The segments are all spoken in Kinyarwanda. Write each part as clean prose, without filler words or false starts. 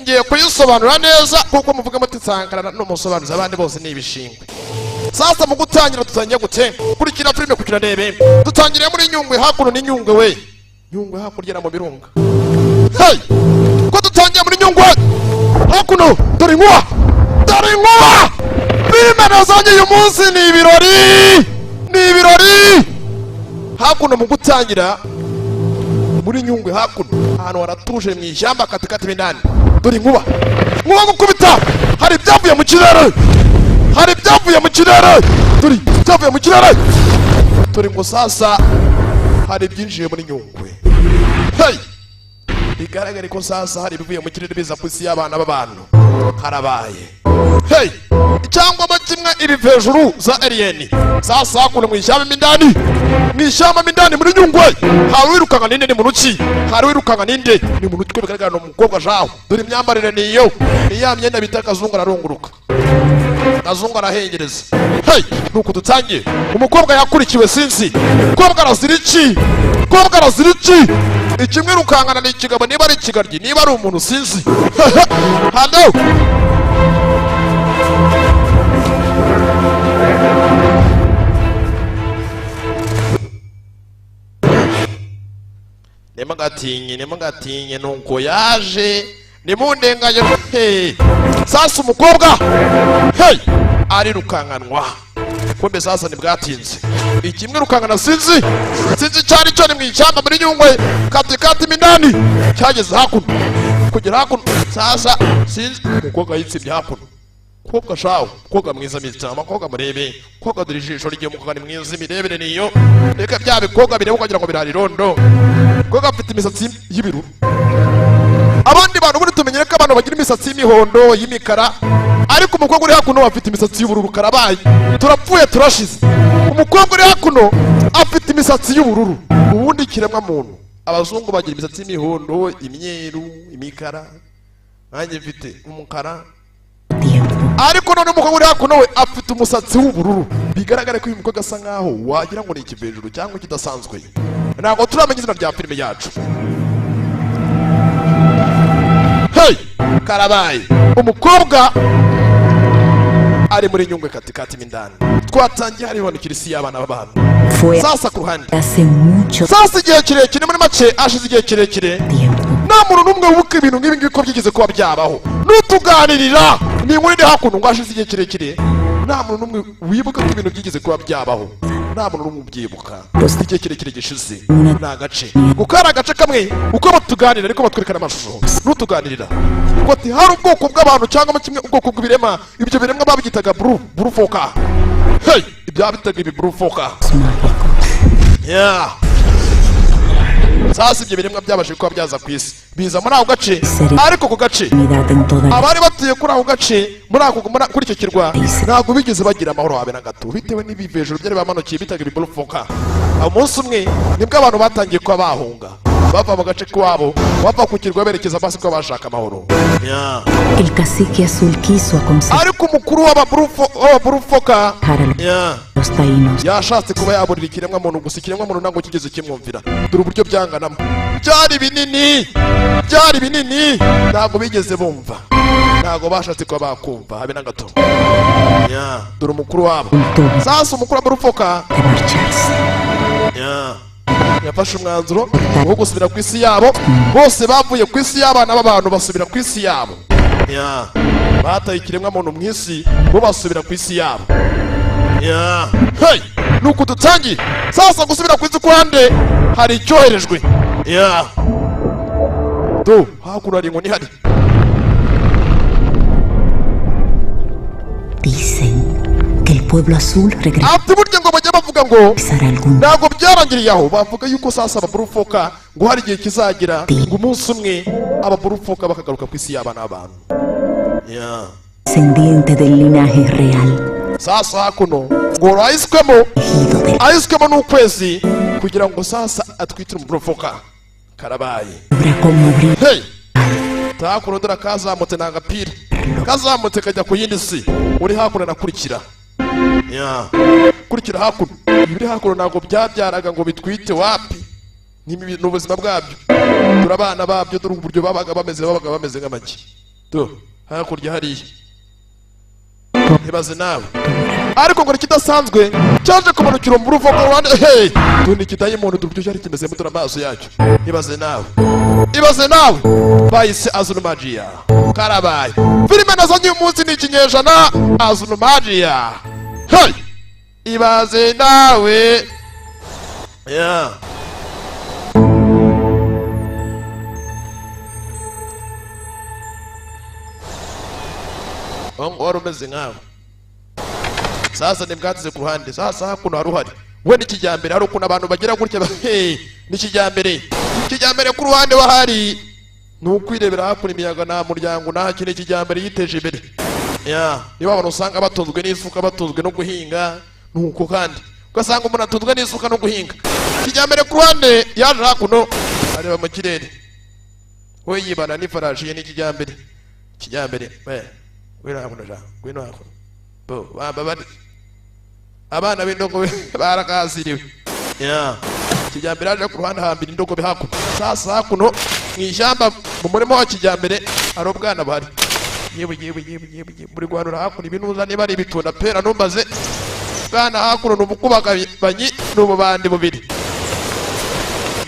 ngiye kuyisobanura neza kuko muvuga muti Sankara n'umusobanuzi abandi bose ni ibishingwe. Sasa mu gutangira tutangiye gute kurikira filime kugira ndebe dutangiriye muri Nyungwe hakuno ni Nyungwe we Nyungwe hakurya na mu birunga. Hey ko dutangiye muri Nyungwe hakuno dore inkuba filime nazanye uyu munsi ni ibirori hakuno mu gutangira muri Nyungwe hakuno ahantu waratuje mu ishyamba katikati bindani dore inkuba gukubita hari ibyavuye mu kirere dore ngo sasa hari byinjiye muri Nyungwe. Hey bigaragara ko sasa hari bivuye mu kirere biza kwisi y'abana b'abantu harabaye. Hey cyangwa bakimwe ibi hejuru za alien sasa hakuna mu ishyamba mindani muri Nyungwe harwirukanga ninde ni munuki ni munuki ko bigaragara no mukobwa jaho dore imyambarire niyo iya myenda bita kazungu ararunguruka kazungu arahengereza. Hey nuko dutangiye umukobwa yakurikiwe sinzi umukobwa arazirici ikimwe rukangana ni ikigabo niba ari ikigaryi niba ari umuntu sinzi. Hello Nemagatinye nuko yaje nimundenganye. Hey sasa umukobwa ari rukanganwa kumbe sasa nibwatinze ikimwe rukangana sinzi cyari cyo ni mu ishyamba muri Nyungwe katikati mindani cyageze hakuno kugera hakuno sasa sinzi umukobwa yitsibye hakuno koga shawo koga mwiza mitama koga murebe koga dore ijisho rigiye mukagani mwiza mirebere niyo reka byabe koga bireba ukagira ngo birari rondo koga afite imisatsi y'ibiruru abandi bantu buri tumenyere ko abantu bagira imisatsi y'imihondo y'imikara ariko umukobwa uri hakuno afite imisatsi y'ubururu karabaye turapfuye turashize. Umukobwa uri hakuno afite imisatsi y'ubururu ubundi kiremwa muntu abazungu bagira imisatsi y'imihondo imyeru imikara nanjye mfite umukara ariko none umukobwa uri hakuno we afite umusatsi w'ubururu bigaragara ko uyu mukobwa asa nkaho wagira ngo ni ikivejuru cyangwa kidasanzwe ntabwo turamenya izina rya filime yacu. Hey karabaye umukobwa ari muri Nyungwe katikati mindani twatangiye hariho n'ikirisi y'abana b'abantu sasa ku ruhande sasa igihe kirekire muri make ashize igihe kirekire nta muntu n'umwe wibuka ibintu nk'ibi ngibi ko byigeze kuba byabaho n'utuganirira ni muri hakuno ngo ashize igihe kirekire nta muntu n'umwe wibuka ko ibintu byigeze kuba byabaho nta muntu n'umwe ubyibuka igihe kirekire gishize nta gace kuko hari agace kamwe uko batuganira ariko batwerekana amashusho n'utuganirira ngo ati hari ubwoko bw'abantu cyangwa kimwe ubwoko bw'ibirema ibyo biremwa babigitaga burufoka. Hey ibyabitaga ibi burufoka sasa ibyo biremwa byabashe kuba byaza ku isi biza muri ako gace ariko ku gace abari batuye kuri ako gace kuri icyo kirwa ntabwo bigeze bagira amahoro habe na gato bitewe n'ibivejuru byari bamanukiye bitaga ibi burufoka. Umunsi umwe nibwo abantu batangiye kuba bahunga bava mu gace kwabo bava ku kirwa berekeza basi ko bashaka amahoro. El cacique azul quiso aconsejar ariko umukuru w'ababurufoka yashatse kuba yaburira ikiremwa muntu gusa ikiremwa muntu ntabwo kigeze kimwumvira dore uburyo byanganamo byari binini ntabwo bigeze bumva ntabwo bashatse kuba bakumva habe na gato. Dore umukuru wabo sasa umukuru w'ababurufoka yafashe umwanzuro wo gusubira ku isi yabo bose bavuye ku isi y'abana b'abantu basubira ku isi yabo bataye ikiremwa muntu mu isi bo basubira ku isi yabo. Hey nuko dutangiye sasa gusubira ku isi kuhande hari icyoherejwe do hakuno hari inkoni hari dicen que el pueblo azul regresa ati burya ngo bajya bavuga ngo ntabwo byarangiriye aho bavuga yuko sasa ababurufoka ngo hari igihe kizagira ngo umunsi umwe ababurufoka bakagaruka ku isi y'abana b'abantu descendiente del linaje real sasa hakuno ngo ahiswemo n'ukwezi kugira ngo sasa atwitire umuburufoka karabaye. Hey takuno dore kazamutse n'agapira kazamutse kajya ku yindi si uri hakuno nakurikira kurikira hakuno ibiri hakuno ntabwo byabyaraga ngo bitwite wapi n'ubuzima bwabyo dore abana babyo dore uburyo babaga bameze nk'amagi tu hakurya hariya ibaze nawe ariko ngo kidasanzwe cyaje kumanukira mu ruvo mu ruhande hey tu ni kidayimoni dubyo cyari kimeze mutura amaso yacyo ibaze nawe bayise Azul Magia karabaye filime nazanye umunsi ni ikinyejana Azul Magia hey ibaze nawe yeah wari umeze nkawe sasa nibwatize ku ruhande sasa hakuno haruhari we n'ikijyambere hari ukuntu abantu bagira gutya n'ikijyambere ku ruhande wahari nukwirebera hakuno imiyaga nta muryango nta kintu ikijyambere yiteje imbere niba abantu usanga batunzwe n'isuka batunzwe no guhinga nuko kandi ugasanga umuntu atunzwe n'isuka no guhinga ikijyambere ku ruhande yaje hakuno areba mu kirere we yibana n'ifarashi ye n'ikijyambere wera hakuno ja gwino hakuno bo baba abana b'indogobe barakaziriwe kijyambere aje ku ruhande hambira indogobe hakuno sasa hakuno mu ishyamba mu murimo wa kijyambere hari ubwana buhari yewe muri guhanura hakuno ibinuza niba ari ibitunda pera numbaze bwana hakuno n'ubukubagabanyi n'ububandi bubiri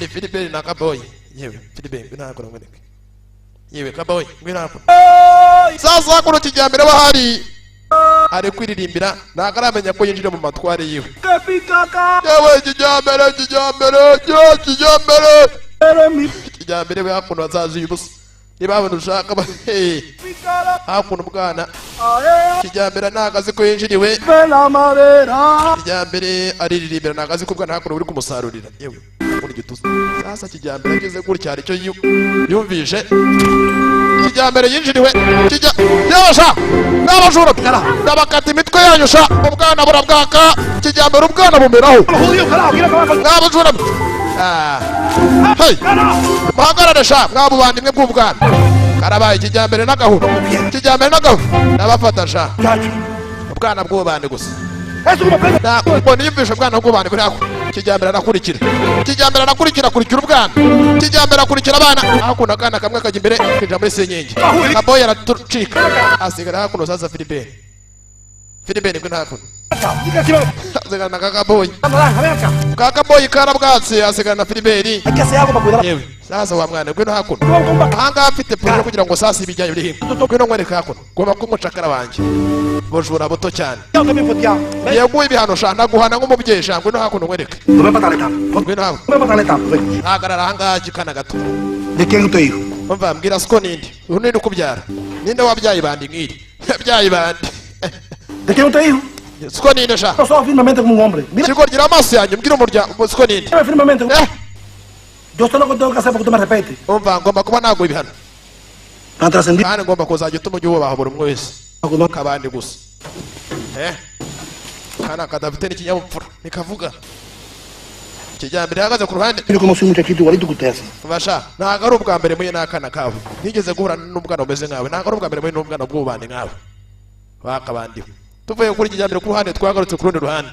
ni Philibert na Kaboyi yewe Philibert ntabwo namwereke yewe Kaboyi ngwino hakuno sasa hakuno kijyambere bahari ari kwiririmbira ntabwo aramenya ko yinjira mu matware yiwe yewe kijyambere we hakuno azazuye ubusa niba abantu ushaka hakuno ubwana kijyambere ntabwo azi ko yinjiriwe kijyambere ariririmbira ntabwo azi ko ubwana hakuno buri kumusarurira yewe muri gituza sasa kijyambere ageze gutya hari icyo yumvishe kijyambere yinjiriwe yosha n'abajura ndabakata imitwe yanyu sha ubwana burabwaka kijyambere ubwana bumeraho n'abajura hey muhagarare sha mwabubandimwe bw'ubwana karabaye kijyambere n'agahuru ndabafata sha ubwana bw'ubande gusa mbona yumvishe ubwana bw'ubande buri hakuno kijyambere arakurikira akurikira ubwana kijyambere akurikira abana hakuno akana kamwe kajya imbere kinjira muri senyenge Kaboyi aratucika asigara hakuno sasa Philibert nibwo hakuno asigara na Kaboyi karabwatse asigara na Philibert yewe sasa wa mwana ngwino hakuno ahanga afite poro kugira ngo sasa ibijyayo biri himwe ngwino nkwereka hakuno ngomba kumucakara wanjye bojura buto cyane yeguye ibihano sha ndaguhana nk'umubyeyi sha ngwino hakuno nkwereke ngwino hakuno hagarara ahanga gikana gato umva mbwira siko ninde uninde ukubyara ninde wabyaye bandi nk'iri yabyaye bandi siko ninde sha siko gira amaso yanyu mbwira umuryango siko ninde yo solo tengo que hacer porque tú me repites. Umva ngomba kuba nago ibihano kandi ngomba kuzajya utuma ujye wubaha buri umwe wese kabandi gusa kana kadafite n'ikinyabupfura nikavuga kijyambere ahagaze ku ruhande Pero como soy un muchachito igualito que usted hace. basha ntabwo ari ubwa mbere muye n'akana kawe nigeze guhura n'ubwana umeze nkawe ntabwo ari ubwa mbere muye n'ubwana bw'ububandi nkawe bakabandiwe tuvuye kuri kijyambere ku ruhande twagarutse ku rundi ruhande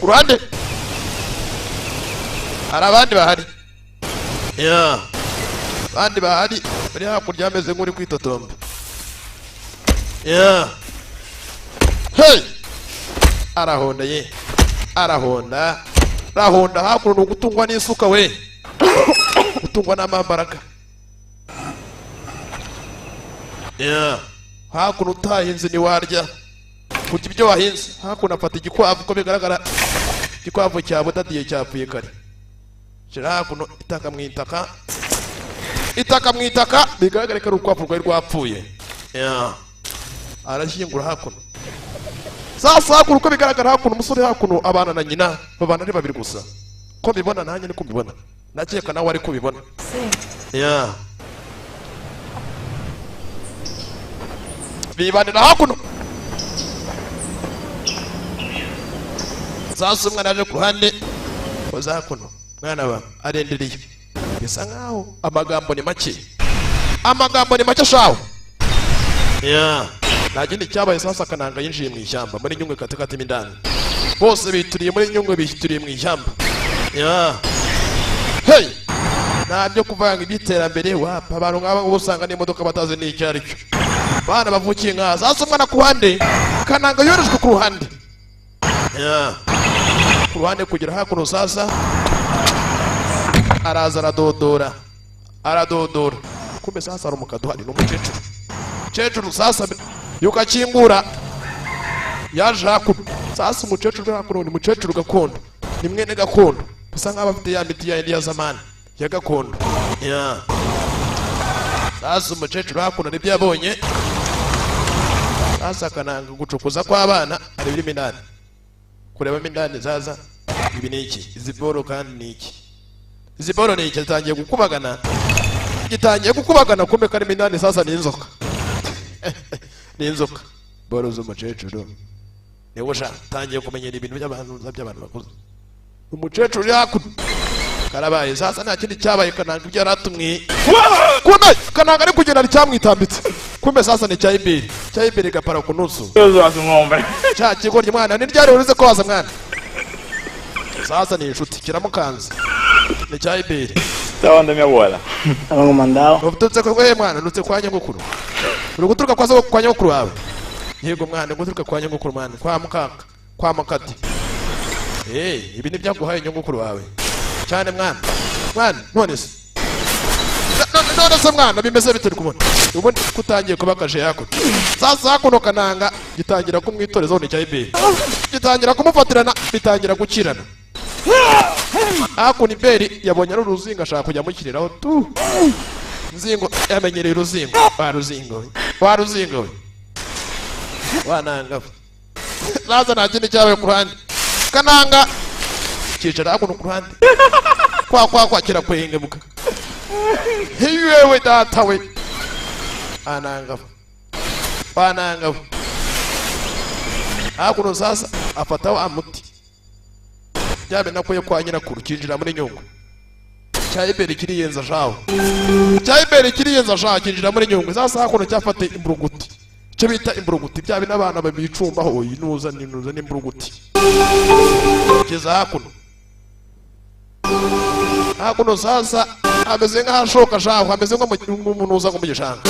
ku ruhande hari abandi bahari abandi bahari bari hakurya ameze nk'uri kwitotomba hey arahonda hakuno ni ugutungwa n'isuka we gutungwa n'amambaraga hakuno utahinze ntiwarya kurya ibyo wahinze hakuno afata igikwavu ko bigaragara igikwavu cya budadiye cyapfuye kare shira hakuno itaka mu itaka bigaragara ko ari urukwavu rwari rwapfuye arashyingura hakuno sasa hakuno uko bigaragara hakuno umusore hakuno abana na nyina babana ari babiri gusa ko mbibona nanjye niko mbibona nakeka nawe ari kubibona bibanira hakuno sasa umwana aje ku ruhande koza hakuno mwana ba arendereye bisa nkaho amagambo ni make shaho nta kindi cyabaye sasa kananga yinjiye mu ishyamba muri nyungwe katekatemo indani bose bituriye muri nyungwe bituriye mu ishyamba hey ntabyo kuvanga iby'iterambere wapa abantu nk'aba usanga n'imodoka batazi n'icyo ari cyo bana bavukiye nka sasa umwana ku ruhande Kananga yorejwe ku ruhande ku ruhande kugera hakuno sasa araza aradodora kumbe sasa ari umukaduhari n'umukecuru sasa yukakingura yaje hakuno sasa umukecuru hakuno ni umukecuru gakondo ni mwene gakondo bisa nk'aho afite ya miti ya zamani ya gakondo sasa umukecuru hakuno nibyo yabonye sasa Kananga gucukuza kw'abana ari biri mindani kureba mindani zaza ibi ni iki izi boro kandi ni iki izi boro ni iki gitangiye gukubagana kumbe kari mindani sasa ni inzoka ni inzoka boro z'umukecuru niwe utangiye kumenyera ibintu by'abantu bakuze umukecuru yakuno karabaye sasa nta kindi cyabaye Kananga ibyo yaratumwe kumbe Kananga ari kugenda cyamwitambitse kumbe sasa ni cyayibere gapara ku nusu cya kigoryi mwana ni ryari uruze ko waza mwana sasa ni inshuti kiramukanze ni cyayibere Estaban mi abuela. Estaban comandado. Ubututse ko mwana nutse kwa nyogokuru uri guturuka kwa nyogokuru wawe yego mwana guturuka kwa nyogokuru mwana kwa mukaka kwa makati ibi ni byaguhaye nyogokuru wawe cyane mwana none se mwana bimeze bitari kubona ubundi kutangiye kubakaje yako sasa hakuno Kananga gitangira kumwitorezo ni cyayibere gitangira kumufatirana bitangira gukirana hakuno iberi yabonye ari uruzinga ashaka kujya mukiriraho tu nzingo yamenyereye uruzingo waruzingo wananga sasa nta kindi cyabaye ku ruhande Kananga kicara hakuno ku ruhande kwa kirakwengemuka hiwewe data we wananga hakuno sasa afataho amuti byabe nakuye kwa nyirakuru kinjira muri nyungu cyayibere kiriyenza shaho kinjira muri nyungu sasa hakuno cyafate imburuguti cyo bita imburuguti byabe n'abana babicumbaho inuza n'imburuguti kiza hakuno sasa ameze nk'ahashoka shaho ameze nk'umuntu uza kumugishanga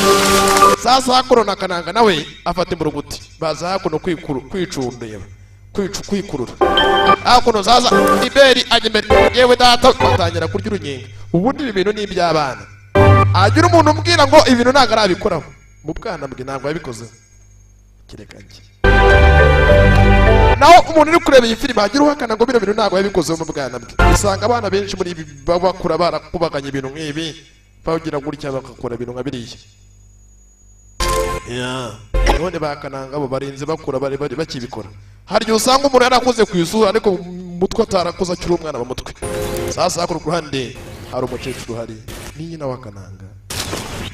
sasa hakuno na Kananga nawe afata imburuguti baza hakuno kwicundeye kwikurura hakuno sasa iberi anyemere yewe data batangira kurya urunyenga ubundi ibi bintu ni iby'abana agira umuntu umbwira ngo ibintu ntabwo arabikoraho mu bwana bwe ntabwo yabikoze kirekanye naho umuntu uri kureba iyi filime agira uhakana ngo bino bintu ntabwo yabikoze mu bwana bwe usanga abana benshi muri ibi bakura barakubaganya ibintu nk'ibi bagira gutya bagakora ibintu nka biriya none ba Kananga bo barinze bakura bari bakibikora hari igihe usanga umuntu yarakoze ku isura ariko mutwe atarakoze akiri umwana mu mutwe sasa hakuno ku ruhande hari umukecuru hari ni nyina wa Kananga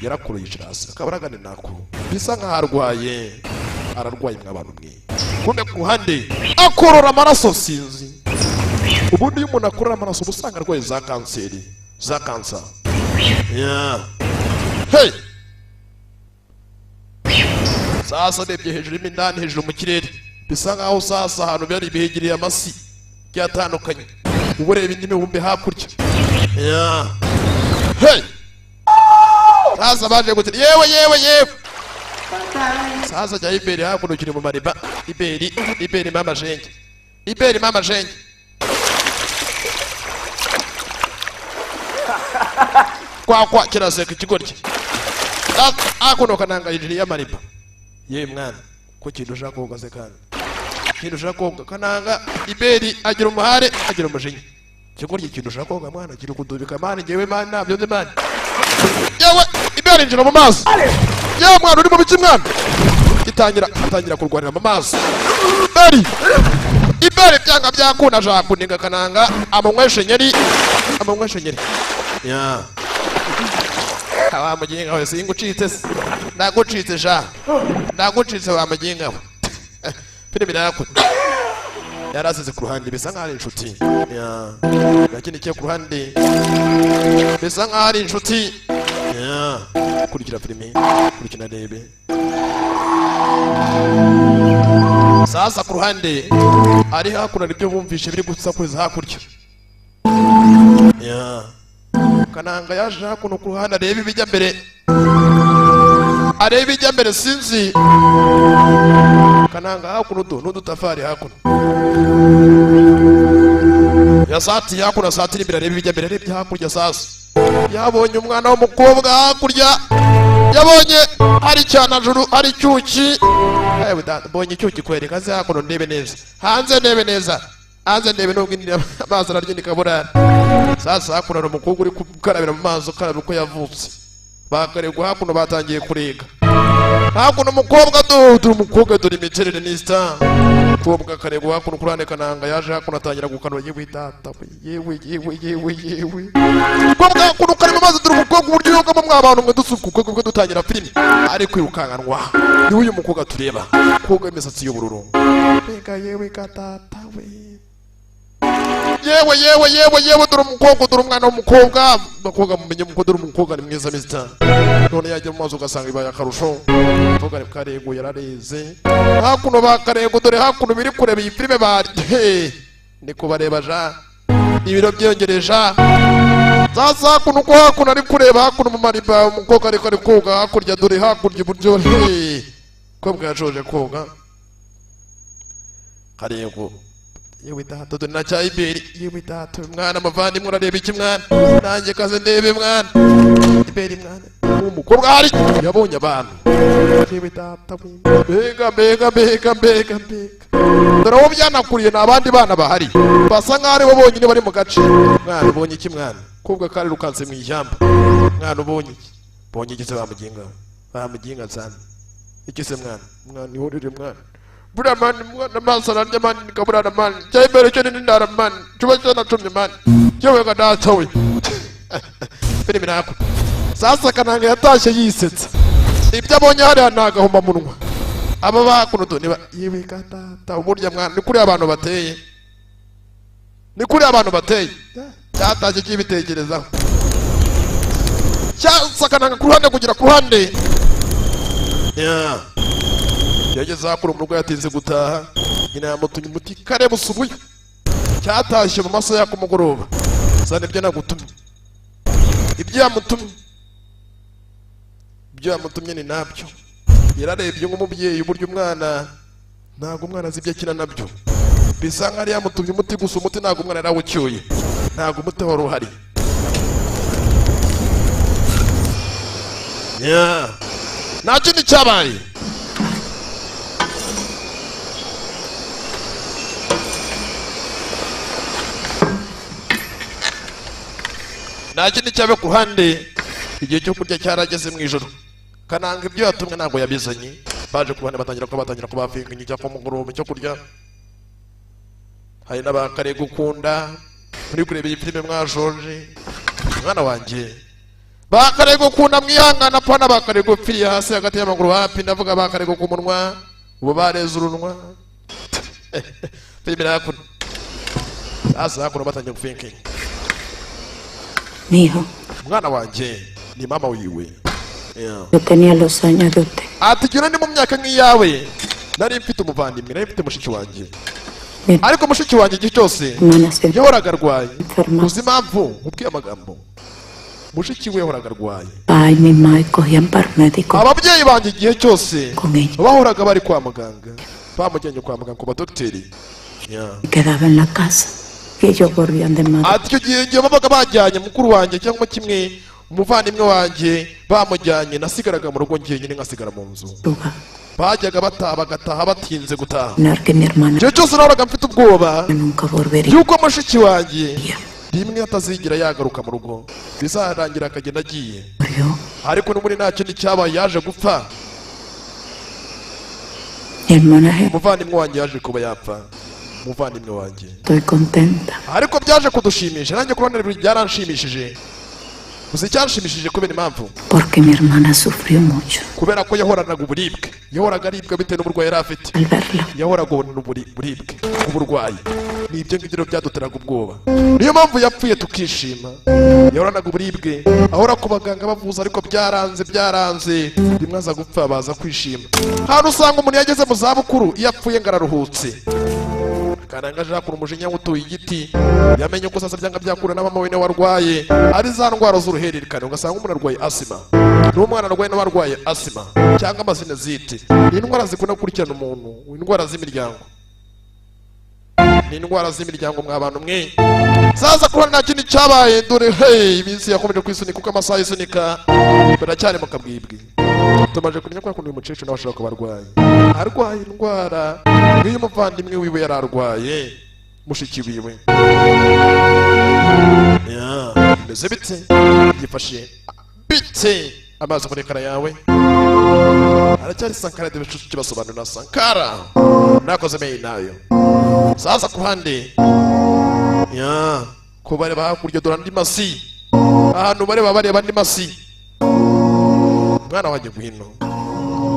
yarakuruye hasi akaba aragane nako bisa nk'aho ararwaye mw'abantu mwe kumbe ku ruhande akorora amaraso sinzi ubundi iyo umuntu akorora amaraso usanga arwaye za kansa hey sasa ndebye hejuru y'imindani hejuru mu kirere bisa nkaho sasa ahantu bari ibihegereye amasi byatandukanye ubu reba indi mibumbe hakurya hey sasa baje gutira yewe sasa jya iberi hakuno kiri mu mariba iberi mama jenge kwa kiraseka ikigoryi hakuno Kananga hejuru y'amariba ye mwana ko kintu ushaka koga se kandi kintu ushaka koga Kananga iberi agira umuhare agira umujinya kigoryi kintu ushaka koga mwana kiri kudubika mwana ngewe mwana nabyo nde mwana yewe iberi njira mu mazi yewe mwana uri mu biki mwana atangira kurwanira mu mazi iberi byanga byakunda ashaka kuninga Kananga amunyweshe nyeri wa muginga we singucitse se ndagucitse wa muginga we filime yakuta yarasize ku ruhande bisa nk'aho ari inshuti nakindi cyo ku ruhande bisa nk'aho ari inshuti kurikira filime kurikina rebe sasa ku ruhande ari hakuno ibyo bumvishe biri gusa kweza hakurya Kananga yaje hakuno ku ruhande areba ibijya mbere, areba ibijya mbere sinzi. Kananga hakuno n'udutafari hakuno yasati hakuno, satira imbere areba ibijya mbere, arebye hakurya sasa yabonye umwana w'umukobwa hakurya, yabonye hari cyana juru, hari icyuki. Bonye icyuki kwereka ze hakuno ndebe neza, hanze ndebe neza, hanze ndebe nubwo amazi ararya nikaburara. Sasa hakuno hari umukobwa uri gukarabira mu mazi, ukaraba uko yavutse. Bakaregwa hakuno batangiye kurega hakuno umukobwa dore umukobwa dore imiterere ni star. Umukobwa akaregwa hakuno kurane Kananga yaje hakuno atangira gukanura yewe data yewe. Umukobwa hakuno kari mu mazi dore umukobwa uburyo yogamo mwabantu mwe dusukuka ubwo dutangira filime ari kwirukanganwa. Ni uyu mukobwa tureba, umukobwa w'imisatsi y'ubururu. Mbega yewe gatata we. Yewe dore umukobwa, dore umwana w'umukobwa. Umukobwa mumenye muko dore umukobwa ni mwiza Mr. None yajya mu mazi ugasanga ibaye akarusho. Umukobwa ari karego yarareze hakuno, bakarego dore hakuno biri kureba iyi filime bari niko bareba ja ibiro byongereja. Sasa hakuno ko hakuno ari kureba hakuno mu mariba, umukobwa ariko ari koga hakurya, dore hakurya iburyo umukobwa yajoje koga karego. Yewe data dore na cyayiberi, yewe data mwana amavandimwe urareba iki mwana, nanjye kaze ndebe mwana iberi mwana. Umukobwa hari yabonye abantu, yewe data mbega dore aho byanakuriye n'abandi bana bahari basa nk'aho aribo bonyine bari mu gace. Mwana ubonye iki mwana, umukobwa kari rukanse mu ishyamba. Mwana ubonye iki, bonye iki se bamuginga cyane iki se mwana ihorere mwana. Bura mani mwana masara rya mani nikaburana mani cyayibere cyo ni ndara mani cuba cyana cumye mani cyewe gadata we. Filime nako sasa Kananga yatashye yisetsa ibyo abonye hari nagahoma munwa. Aba bakuno to niba yewe gadata uburya mwana ni kuri abantu bateye, ni kuri abantu bateye. Cyatashye kibitekerezaho cyasa Kananga ku ruhande kugira ku ruhande. Yageze hakuru mu rugo yatinze gutaha, nyina yamutumye umuti kare busubuye. Cyatashye mu masaha ya kumugoroba. Zana ibyo nagutumye, ibyo yamutumye ni nabyo. Yararebye nk'umubyeyi uburyo umwana ntago umwana azi ibyo akina nabyo. Bisa nk'ari yamutumye umuti gusa, umuti ntago umwana yarawucyuye, ntago umuti wari uhari. Nta kindi cyabaye. Nta kindi cyabe ku ruhande. Igihe cyo kurya cyarageze mu ijoro. Kananga ibyo yatumwe ntabwo yabizanye. Baje ku ruhande batangira kubafinga inyijya ku mugoroba cyo kurya. Hari n'abakare gukunda muri kureba iyi filime mwajoje. Mwana wanjye bakare gukunda mwihangana pana, bakare gupfiriye hasi hagati y'amaguru hapi. Ndavuga bakare ku munwa ubu bareze urunwa. Filime yakuna asa hakuno batangiye gufinga. Mi hijo, Mwana wanjye ni mama wiwe. yo tenía los años de usted. Ati jye ni mu myaka nk'iyawe nari mfite umuvandimwe, nari mfite mushiki wanjye. Ariko mushiki wanjye igihe cyose yahoraga arwaye. Uzi impamvu nkubwiye amagambo? Mushiki we yahoraga arwaye. Ay, mi madre cogían para médico. Ababyeyi banjye igihe cyose Con ella. bahoraga bari kwa muganga, bamujyanye kwa muganga ku badogiteri. Quedaba en la casa. Y ellos volvían de madre. Ati icyo gihe igihe babaga bajyanye mukuru wanjye cyangwa kimwe umuvandimwe wanjye bamujyanye, nasigaraga mu rugo njyenyine ngasigara mu nzu. Bajyaga bataha bagataha batinze gutaha. Que mi hermana Igihe cyose nahoraga mfite ubwoba nunca volvería. yuko mushiki wanjye rimwe atazigira yagaruka mu rugo, bizarangira akagenda agiye. Murió. Ariko n'umuri nta kindi cyabaye, yaje gupfa. Mi hermana, Umuvandimwe wanjye yaje kuba yapfa, umuvandimwe wanjye. estoy contenta. Ariko byaje kudushimisha, nanjye ku ruhande byaranshimishije. Gusa icyanshimishije kubera impamvu, Porque mi hermana sufrió mucho kubera ko yahoranaga uburibwe, yahoraga aribwa bitewe n'uburwayi yari afite. al verla. Yahoraga abona uburibwe uburwayi, ni ibyo ngibyo byaduteraga ubwoba. Niyo mpamvu yapfuye tukishima. Yahoranaga uburibwe, ahora ku baganga bavuza, ariko byaranze rimwe aza gupfa baza kwishima. Hano usanga umuntu yageze mu zabukuru iyo apfuye ngo araruhutse, Kananga aje hakura umujinya wutuye igiti yamenye ko sasa byanga byakura na mama we warwaye ari za ndwara z'uruhererekane ugasanga umuntu arwaye asima n'umwana arwaye n'abarwaye asima cyangwa amasinezite ni indwara zikunda gukurikirana umuntu indwara z'imiryango ni indwara z'imiryango mw'abantu mwe sasa kuba nta kindi cyabaye dore hey iminsi yakomeje kwisunika kuko amasaha yisunika baracyari mu kabwibwi tumaje kumenya ko uyu mukecuru nawe ashobora kuba arwaye indwara nk'iyo umuvandimwe wiwe yari arwaye mushiki wiwe meze bite yifashe bite amazi muri kara yawe aracyari Sankara de bishuti basobanura Sankara nakoze meyi nayo sasa kuhande ko bareba hakurya dore andi masi ahantu bareba andi masi mwana wanjye ngwino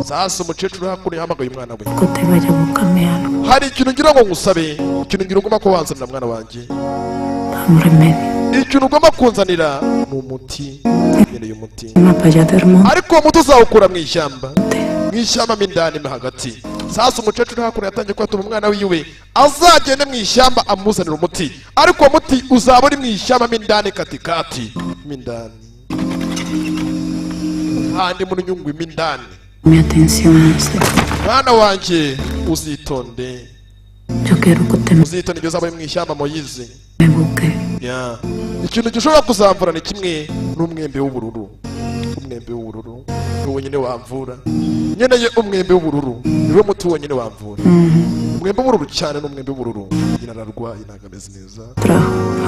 sasa umukecuru hakuno yahamagaye umwana we ko te vaya buscarme algo hari ikintu ngira ngo ngusabe ikintu ngira ugomba kubanzanira mwana wanjye un remedio ikintu ugomba kunzanira ni umuti nkeneye umuti una paya de hermano ariko umuti uzawukura mu ishyamba mo indani mo hagati sasa umukecuru hakuno yatangiye kwatuma umwana wiwe azagende mu ishyamba amuzanira umuti ariko umuti uzaba uri mu ishyamba mo indani katikati mo indani handi mu nyungu mo indani mi atención mwana wanjye uzitonde yo quiero que te uzitonde ibyo uzaba uri mu ishyamba Moyize me busque ikintu gishobora kuzamvura ni kimwe n'umwembe w'ubururu umwembe w'ubururu ni wenyine wamvura nkeneye umwembe w'ubururu niwe muti wenyine wamvura umwembe w'ubururu cyane n'umwembe w'ubururu nyina ararwaye ntabwo ameze neza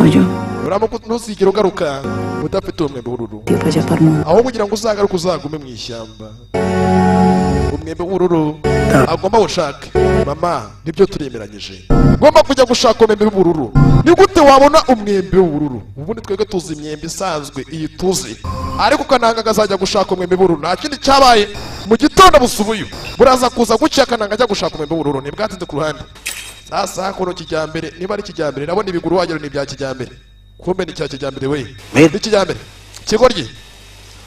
oyo uramuka ntuzigere ugaruka udafite uwo mwembe w'ubururu yo vaya para mundo aho kugira ngo uzagaruke uzagume mu ishyamba umwembe w'ubururu agomba gushaka mama nibyo turemeranyije ngomba kujya gushaka umwembe w'ubururu ni gute wabona umwembe w'ubururu ubundi twebwe tuzi imyembe isanzwe iyi tuzi ariko Kananga akazajya gushaka umwembe w'ubururu nta kindi cyabaye mu gitondo busubuye buraza kuza gucya Kananga ajya gushaka umwembe w'ubururu ni bwatinze ku ruhande sasa hakuno kijyambere niba ari kijyambere nabona ibiguru wagira ni ibya kijyambere kumbe ni cya kijyambere we ni kijyambere kigoryi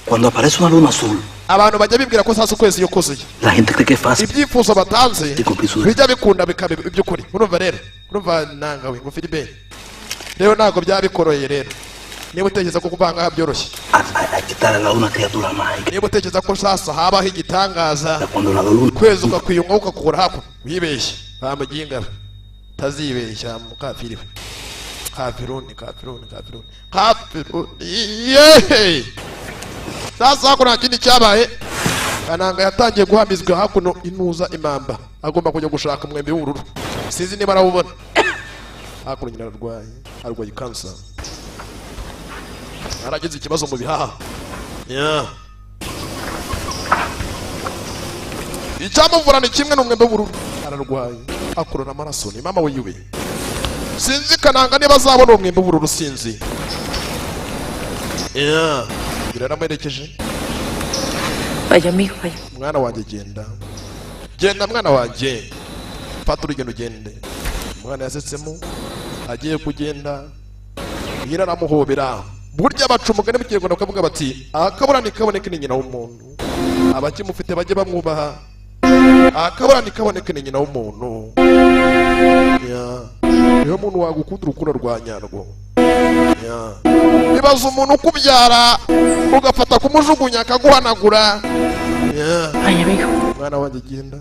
Cuando aparece una luna azul, abantu bajya bibwira ko sasa ukwezi yokoze la gente cree que es fácil. ibyifuzo batanze Sí, complice. bijya bikunda bikabe iby'ukuri urumva rero urumva nangawe ngo Philippe rero ntabwo byabikoroye rero niba utekereza ko kubanga byoroshye Hay que darle a la luna criatura mágica. niba utekereza ko sasa habaho igitangaza Cuando la luna kwezi ukakwiyunga ukakura hakuno wibeshye bamuginga tazibeshya mukafiriwe kafiruni yeee sasa hakuno nta kindi cyabaye Kananga yatangiye guhamizwa hakuno inuza imamba agomba kujya gushaka umwembe w'ubururu sinzi niba arawubona hakuno nyina arwaye kansa aragize ikibazo mu bihaha icyamuvura ni kimwe n'umwembe w'ubururu ararwaye akurura amaraso ni mama we yiwe sinzi Kananga niba azabona uwo mwembe w'ubururu sinzi biramuherekeje vaya mijo vaya mwana wanjye genda mwana wanjye fata urugendo ugende umwana yasetsemo agiye kugenda nyina aramuhobera burya baca umugani mu kinyarwanda bakavuga bati akabura ntikaboneke ni nyina w'umuntu abakimufite bajye bamwubaha akabura ntikaboneke ni nyina w'umuntu niyo muntu wagukunda urukundo rwa nyarwo ibaza umuntu ukubyara ugafata kumujugunya akaguhanagura vaya mijo mwana wanjye genda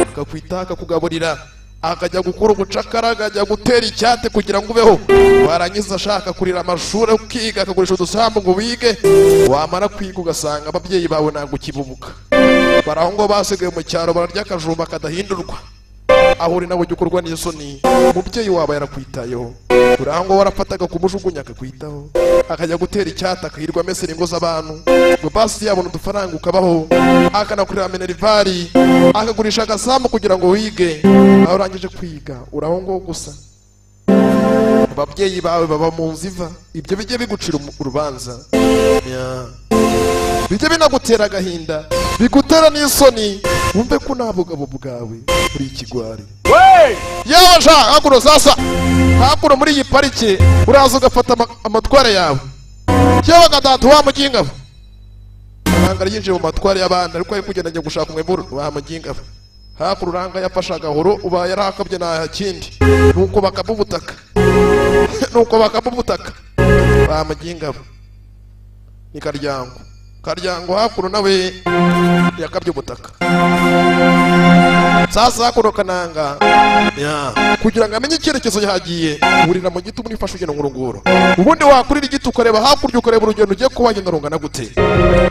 akakwita akakugaburira akajya gukora ubucakara akajya gutera icyate kugira ngo ubeho warangiza ashaka kurira amashuri ukiga akagurisha udusambu ngo wige wamara kwiga ugasanga ababyeyi bawe ntabwo ukibubuka baraho ngo basigaye mu cyaro bararya akajumba kadahindurwa aho uri nawe ujya ukorwa n'isoni umubyeyi wawe yarakwitayeho uraho ngo warafataga kumujugunya akakwitaho akajya gutera icyata akahirwa amesera ingo z'abantu ngo basi yabona udufaranga ukabaho akanakurira minervari akagurisha agasambu kugira ngo wige aho urangije kwiga uraho ngo gusa ababyeyi bawe baba mu nzu iva ibyo bijye bigucira urubanza bijye binagutera agahinda bigutera n'isoni wumve ko nta bugabo bwawe muri ikigwari yewe sha hakuno sasa hakuno muri iyi parike uraza ugafata amatware yawe yewe gatatu wa muginga Kananga yinjiye mu matware y'abandi ariko ari kugenda ajya gushaka umwembe wa muginga hakururanga yafashe agahoro uba yarakabye nta kindi nuko bakabubutaka nuko bakabubutaka bamugingabo ni Karyango hakuru nawe yakabye ubutaka sasa hakuno Kananga kugira ngo amenye icyerekezo yagiye urira mu giti muri fashe ugenda ngurunguro ubundi wakurira igiti ukareba hakurya ukareba urugendo ugiye kuwagenda rungana gute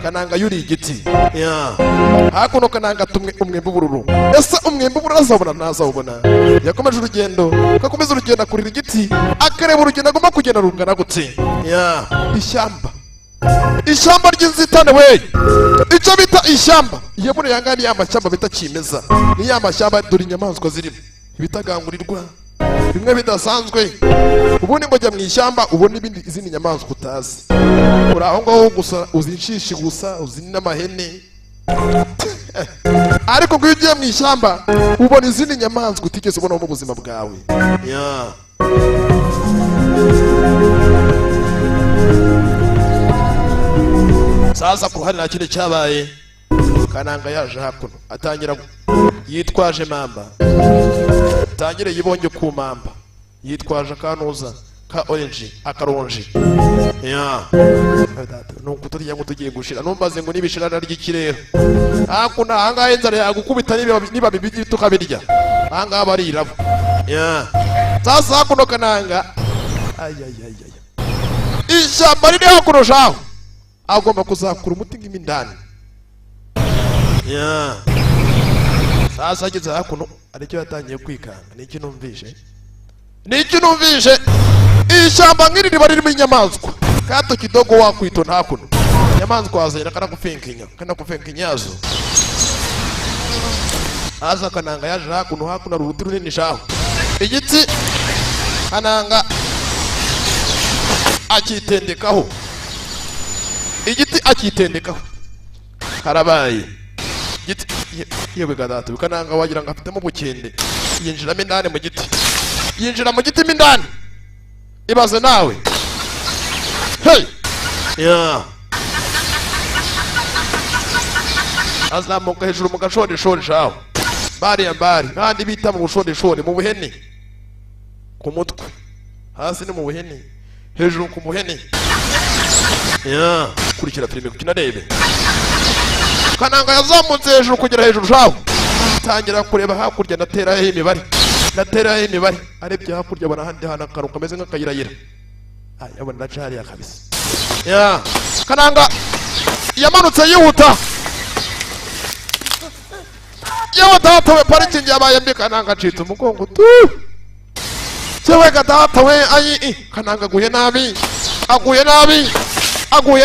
Kananga yuri igiti hakuno Kananga tumwe umwembe ubururu ese umwembe ubururu azabona ntazabona yakomeje urugendo kakomeza urugendo akurira igiti akareba urugendo agomba kugenda rungana gute ishyamba ry'inzitane we icyo bita ishyamba iyo muri yangani y'amashyamba bita kimeza ni y'amashyamba dore inyamaswa zirimo ibitagangurirwa bimwe bidasanzwe ubundi ngo jya mu ishyamba ubona izindi nyamaswa utazi uri aho ngaho gusa uzi inshishi gusa uzi n'amahene ariko ngo iyo ugiye mu ishyamba ubona izindi nyamaswa utigeze ubona mu buzima bwawe sasa ku ruhande nta kindi cyabaye Kananga yaje hakuno atangira yitwaje mamba atangire yibonye ku mamba yitwaje akanuza ka orange akaronje nuko turiya ngo tugiye gushira numbaze ngo nibishirana ry'ikirere hakuno ahangahe inzara yagukubita niba bibigi tukabirya ahangaha barirabo sasa hakuno Kananga ishyamba riri hakuno shaho agomba kuzakura umuti nk'imindani sasa ageze hakuno aricyo yatangiye kwikanga niki numvishe ishyamba nk'iri riba ririmo inyamaswa kato kidogo wakwitona hakuno inyamaswa wazahera kanakufenka inyazo aza Kananga yaje hakuno ari uruti runini shaho igiti Kananga akitendekaho harabaye igiti yewe gadatu Kananga wagira ngo afitemo ubukende yinjiramo indani mu giti mo indani ibaze nawe azamuka hejuru mu gashorishori shaho bari kandi bita mu bushorishori mu buhene ku mutwe hasi ni mu buhene hejuru ku muhene kurikira filime kukina rebe Kananga yazamutse hejuru kugera hejuru shaho tangira kureba hakurya nateraho imibare arebye hakurya abona handi hana akaru kameze nk'akayirayira yabona ndacari ya kabisa Kananga yamanutse yihuta datawe parikingi yabaye mbi Kananga acitse umugongo cyewe datawe Kananga aguye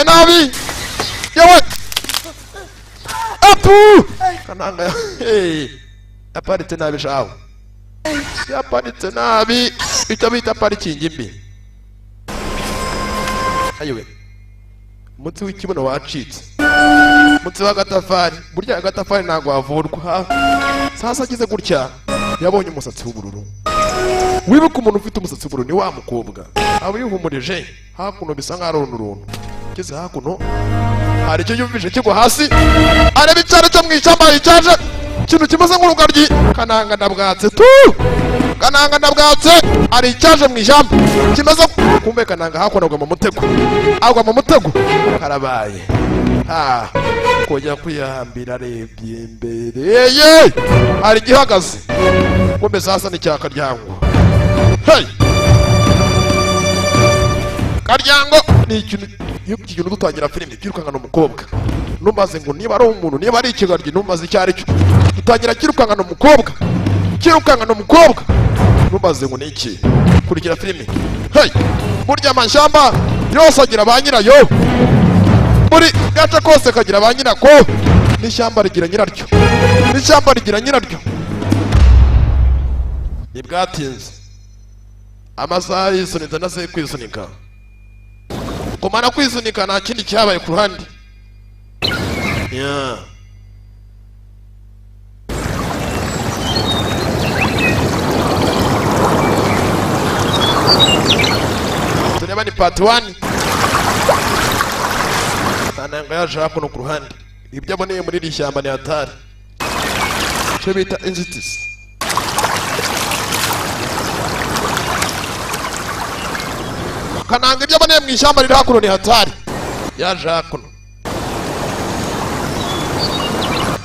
nabi yewe apu Kananga yaparitse nabi shaho yaparitse nabi icyo bita parikingi mbi ayiwe umutsi w'ikibuno wacitse umutsi w'agatafari burya agatafari ntabwo wavurwa sasa agize gutya yabonye umusatsi w'ubururu wibuka umuntu ufite umusatsi w'ubururu ni wa mukobwa aba yihumurije hakuno bisa nk'aho ari uruntu keze hakuno hari icyo yumvise kigwa hasi areba icyaro cyo mu ishyamba yicaje ikintu kimeze nk'urugaryi Kananga ndabwatse ari icyaje mu ishyamba kimeze kumbe Kananga hakuno agwa mu mutego karabaye kujya kwihambira arebye imbere hari igihagaze kumbe sasa ni cya Karyango Karyango ni ikintu dutangira filime kirukangana umukobwa numaze ngo niba ari umuntu niba ari ikigaryi numaze icyo ari cyo dutangira kirukangana umukobwa numaze ngo niki kurikira filime burya amashyamba yose agira ba nyirayo buri gace kose kagira ba nyirako n'ishyamba rigira nyiraryo ntibwatinze amasaha yisunitse ndase kwisunika kumara kwisunika nta kindi cyabaye ku ruhande tureba ni part 1 Kananga yaje hakuno ku ruhande ibyo aboneye muri iri shyamba ni hatari cyo bita inzitizi. Kananga ibyo aboneye mu ishyamba riri hakuno ni hatari. Yaje hakuno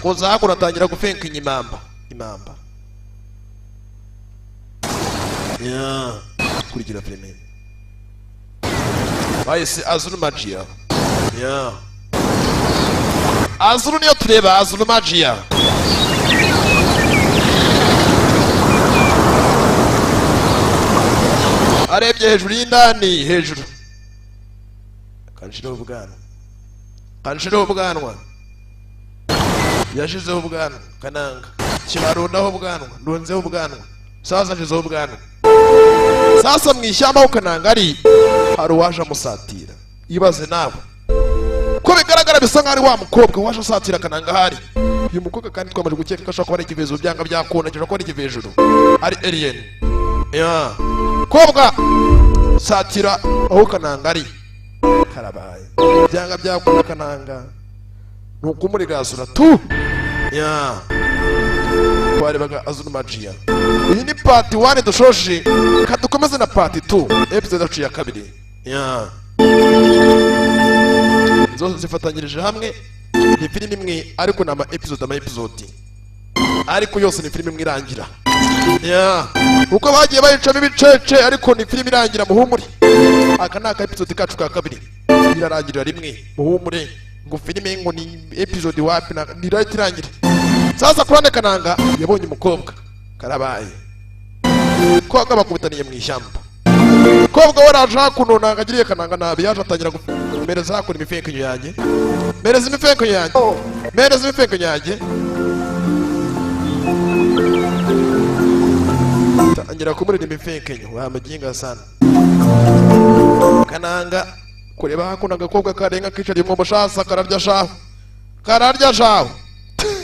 kuza hakuno atangira gufenka imamba ya kurigira filime bahise Azulu Magia ya Azulu niyo tureba Azulu Magia. Arebye hejuru y'indani hejuru kanshiraho ubwanwa yashizeho ubwanwa Kananga kibarundaho ubwanwa ndonzeho ubwanwa sasa nshizeho ubwanwa. Sasa mu ishyamba aho Kananga ari hari uwaje amusatira. Ibaze nawe ko bigaragara bisa nk'ari wa mukobwa waje asatira Kananga hari. Uyu mukobwa kandi twamaze gukeka ko ashobora kuba ari ikivezo byanga byakona cyangwa ko ari ikivejuru ari alien ya kobwa satira aho Kananga ari karabaye byanga byakona Kananga nuko muri gasura tu ya twarebaga Azulu Magia. Iyi ni part 1 dushoje kadukomeze na part 2 episode ya 2 ya zose zifatanyirije hamwe ni filime imwe ariko na episode ariko yose ni filime imwe irangira ya uko bagiye bayicamo ibicece ariko ni filime irangira muhumure. Aka ni aka episode kacu ka 2 irarangirira rimwe muhumure ngo filime ngo ni episode wapi na ni right irangira. Sasa kurane Kananga yabonye umukobwa karabaye koga bakubitaniye mu ishyamba. Kobwa waraje hakuno nangagiriye Kananga nabi yaje atangira gumereza hakuri imifenkenyo yanjye mereza imifenkenyo yanjye tangira kumurira imifenkenyo wamuginga sana. Kananga kureba hakuno agakobwa karenga kicariye mu mushasa kararya shaho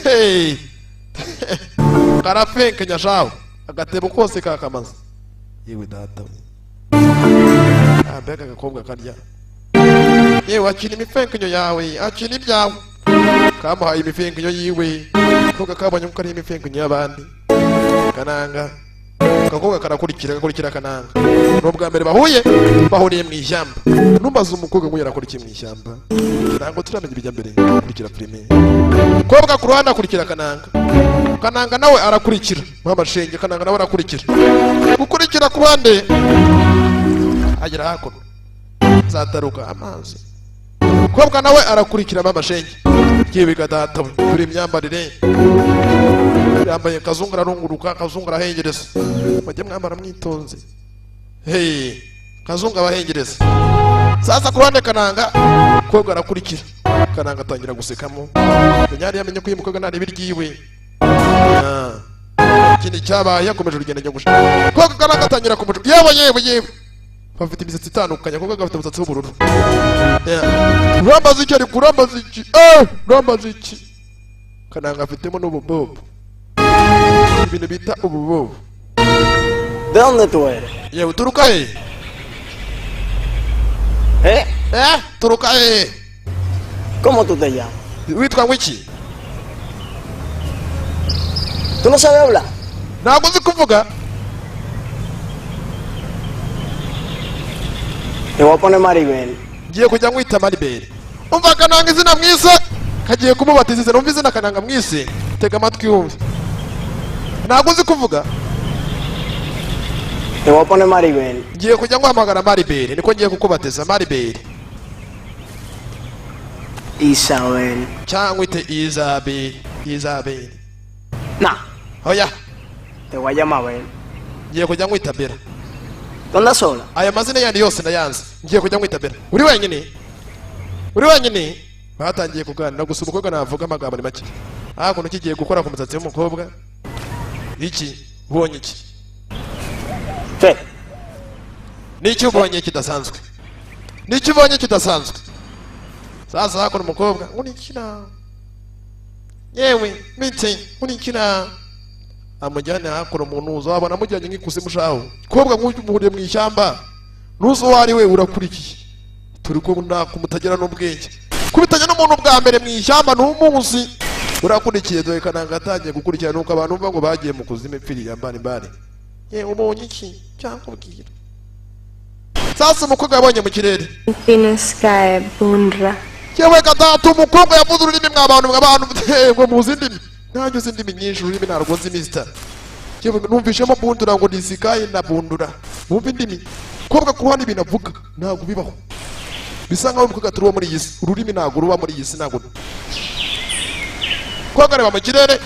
hey karafenkenya shaho agatebo kose kakamaze yewe data mbega agakobwa karya yewe akina imifenkenyo yawe akina ibyawe kamuhaye imifenkenyo yiwe koga kabonye ko ari imifenkenyo y'abandi. Kananga agakobwa karakurikira Kananga n'ubwa mbere bahuriye mu ishyamba. Numbaza umukobwa ngo yarakurikiye mu ishyamba ntabwo turamenya ibijya mbere kurikira filime. Kobwa ku ruhande akurikira Kananga nawe arakurikira mama shenge. Kananga nawe gukurikira ku ruhande agera hakuno zataruka amazi. Kobwa nawe arakurikira mama shenge kibi gadata turi imyambarire yambaye kazungu arunguruka kazungu arahengereza bajye mwambara mwitonze hey kazungu abahengereza. Sasa ku ruhande Kananga kobwa arakurikira Kananga atangira gusekamo nyari yamenye ko umukobwa nari biryiwe ikindi cyabaye yakomeje urugendo ryo gushaka kobwa Kananga atangira kumuca yewe bafite imisatsi itandukanye kobwa gafite umusatsi w'ubururu urambaza iki ari urambaza iki Kananga afitemo n'ububobo ibintu bita ububobo. ¿De dónde tú eres? Yewe turuka he turuka he. ¿Cómo tú te llamas? Witwa ngwiki? ¿Tú no sabes hablar? Ntabwo nzi kuvuga. Te voy a poner Maribel. Ngiye kujya ngwita Maribel. Umva Kananga izina mwise kagiye kumubatiza izina umva izina Kananga mwise tega amatwi yumve. Ntabwo nzi kuvuga. Te voy a poner Maribel. Ngiye kujya nguhamagara Maribel niko ngiye kukubatiza Maribel. Isabel. Cyangwa ite Isabel. Nah. Oya. Te voy a llamar Bel. Ngiye kujya ngwita Bella. ¿Dónde sola? Aya mazina yandi yose ndayanze. Ngiye kujya ngwita Bella. Uri wenyine? Batangiye kuganira gusa umukobwa navuga amagambo ni make. Kuntu kigiye gukora ku musatsi w'umukobwa. Iki ubonye iki? ¿Qué? Niki ubonye kidasanzwe? Sasa hakuno umukobwa unikina. Yewe miti unikina. Amujyane hakuno umuntu uzabona amujyanye nk'ikuzimu shaho. Kobwa nk'umuhuriye mu ishyamba. Nuzo wari we urakurikiye. Turi ko kumutagira n'ubwenge. Kubitanya n'umuntu bwa mbere mu ishyamba n'umunsi urakurikiye dore Kananga atangiye gukurikirana nuko abantu bumva ngo bagiye mu kuzima ipfiriye mbani ye ubonye iki cyangwa ubwira sasa umukobwa yabonye mu kirere Pinaskae bundra. yewe gatatu umukobwa yavuze ururimi mw'abantu ngo muzi indimi nanjye uzi indimi nyinshi ururimi ntarwo nzi mister yewe numvishemo bundura ngo nisikaye na bundura wumva indimi kobwa kuruhande ibintu avuga ntabwo bibaho bisa nkaho umukobwa turi uwo muri iyi si ururimi ntabwo ruba muri iyi si ntabwo kobwa areba mu kirere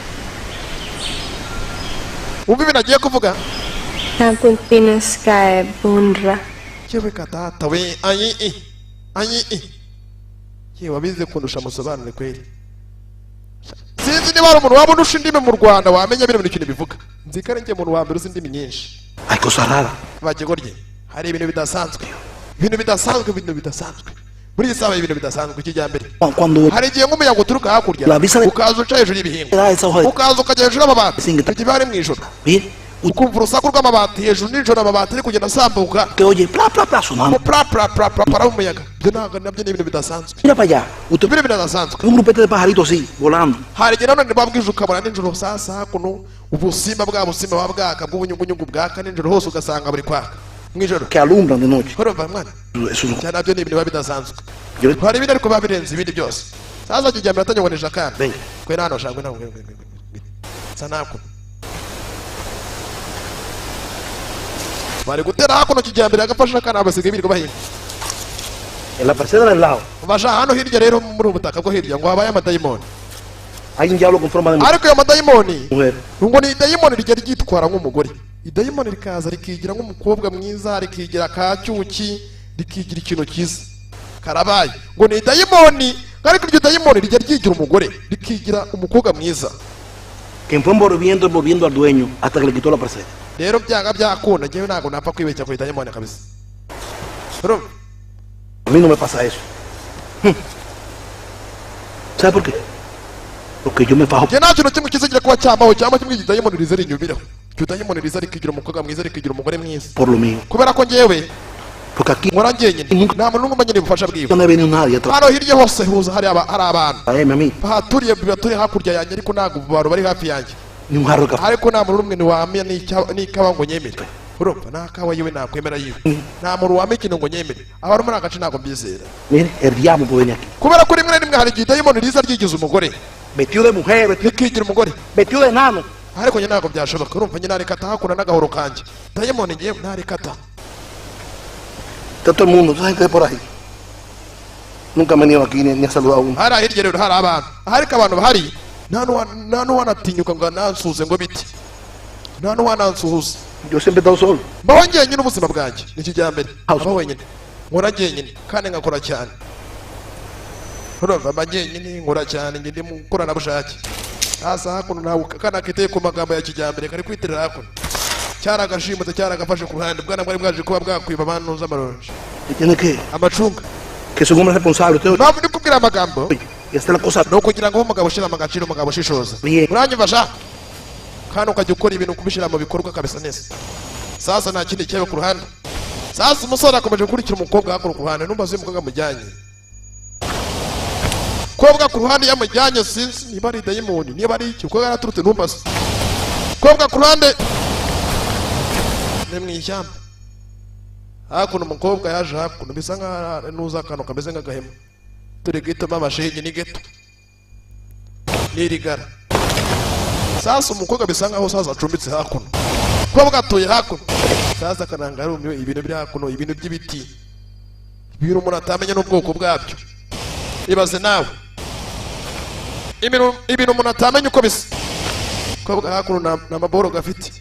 wumva ibintu agiye kuvuga Napun Pinaskae bundra. yewe gatata we ayi yewe wabize kundusha musobanure kweli sinzi niba hari umuntu waba undusha indimi mu Rwanda wamenya bino bintu ikintu bivuga nzi ko ari njye umuntu wa mbere uzi indimi nyinshi Hay cosas raras. bagegorye hari ibintu bidasanzwe muri iyi saha ibintu bidasanzwe ikijyambere Cuando hari igihe nk'umuyaga uturuka hakurya La visa de- ukaza uca hejuru y'ibihingwa da esa hoja de ukaza ukajya hejuru y'amabati Singita. icyo gihe ari mu ijoro bien, ukumva urusaku rw'amabati hejuru nijoro amabati ari kugenda asambuka que oye, pla, pla, pla, sonando. para umuyaga ibyo ntabwo nabyo ni ibintu bidasanzwe Mira para allá. Usted ibintu bidasanzwe ve un grupete de pajaritos así, volando. hari igihe nanone babwije ukabona nijoro sasa hakuno ubusimba buba bwaka bw'ubunyugunyugu bwaka nijoro hose ugasanga buri kwaka mw'ijoro Que alumbran de noche. horova mwana Eso es cyane nabyo ni ibintu biba bidasanzwe Yo- hari ibindi ariko biba birenze ibindi byose sasa kijyambere atanyobonesha akana Venga. kwe nano shangwe nawe sa nakuno bari gutera hakuno kijyambere agafasha akana abasigaye birirwa bahinga En la parcela del lado basha hano hirya rero muri ubu butaka bwo hirya ngo habaye amadayimoni hay un diablo con forma de ariko iyo madayimoni mujer. ngo ni idayimoni rijya ryitwara nk'umugore idayimoni rikaza rikigira nk'umukobwa mwiza rikigira kacyuki rikigira ikintu cyiza karabaye ngo ni idayimoni ariko iryo dayimoni rijya ryigira umugore rikigira umukobwa mwiza Que fue envolviendo al dueño hasta que le quitó la parcela. rero byanga byakunda njyewe ntabwo napfa kwibeshya ku idayimoni kabisa urumva A mí no me pasa eso. ¿Sabe por qué? Porque yo me fajo njye nta kintu kimwe kizagira kuba cyambaho cyangwa kimwe idayimoni riza rinyumiraho iryo dayimoni riza rikigira umukobwa mwiza rikigira umugore mwiza por lo mío. kubera ko njyewe Porque aquí nkora njyenyine nta muntu n'umwe nyine ubufasha bwiwe no ha venido nadie atrás. hano hirya hose huza hari abantu Tráeme a mí bahaturiye baturiye hakurya yanjye ariko ntabwo abantu bari hafi yanjye ni un jarro de café. ariko nta muntu n'umwe ntiwamenya n'ikawa ngo nyemere urumva nta kawa yiwe nakwemera yiwe nta muntu wamenya ikintu ngo nyemere abantu muri aka gace ntabwo mbyizera Mire, el diablo puede venir aquí. kubera ko rimwe na rimwe hari igihe dayimoni riza ryigiza umugore Vestido de mujer, rikigira umugore vestido de enano. ariko njye ntabwo byashoboka urumva njye narikata hakuna n'agahoro kanjye dayimoni ngewe narikata Está todo el mundo, toda gente de por ahí. Nunca han venido aquí ni ha saludado a uno. hari hirya rero hari abantu ariko abantu bahari nta n'uwanatinyuka ngo nansuhuze ngo biti nta n'uwanansuhuza Yo siempre he estado solo. mbaho njyenyine ubuzima bwanjye ni ikijyambere mbaho wenyine nkora njyenyine kandi ngakora cyane urumva mba njyenyine nkora cyane njye ndi mu koranabushake hasa hakuno ntabwo akana kiteye ku magambo ya kijyambere kari kwiterera hakuno cyaragashimutse cyaragafashe ku ruhande bwana bwari bwaje kuba bwakwiba abantu z'amaronji ¿Y tiene que? amacunga Que son hombres responsables. Usted, mpamvu ndi kubwira amagambo oye, y esta es la cosa. ni ukugira ngo umugabo ushyira mu gaciro umugabo ushishoza Bien. uranyumva sha kandi ukajya ukora ibintu kubishyira mu bikorwa kabisa neza sasa nta kindi kiba ku ruhande sasa umusore akomeje gukurikira umukobwa hakuno ku ruhande numva uzi umukobwa amujyanye kobwa ku ruhande yamujyanye sinzi niba ari dayimoni niba ari iki kuko yaraturutse ntumbaze kobwa ku ruhande ni mu ishyamba hakuno umukobwa yaje hakuno bisa nkaho nuza akantu kameze nk'agahema turi gitoma amashenyi ni geto n'irigara sasa umukobwa bisa nkaho sasa acumbitse hakuno kobwa atuye hakuno sasa akananga arumiwe ibintu biri hakuno ibintu by'ibiti ibintu umuntu atamenya n'ubwoko bwabyo ibaze nawe ibintu umuntu atamenya uko bisa kobwa hakuno nta maboro gafite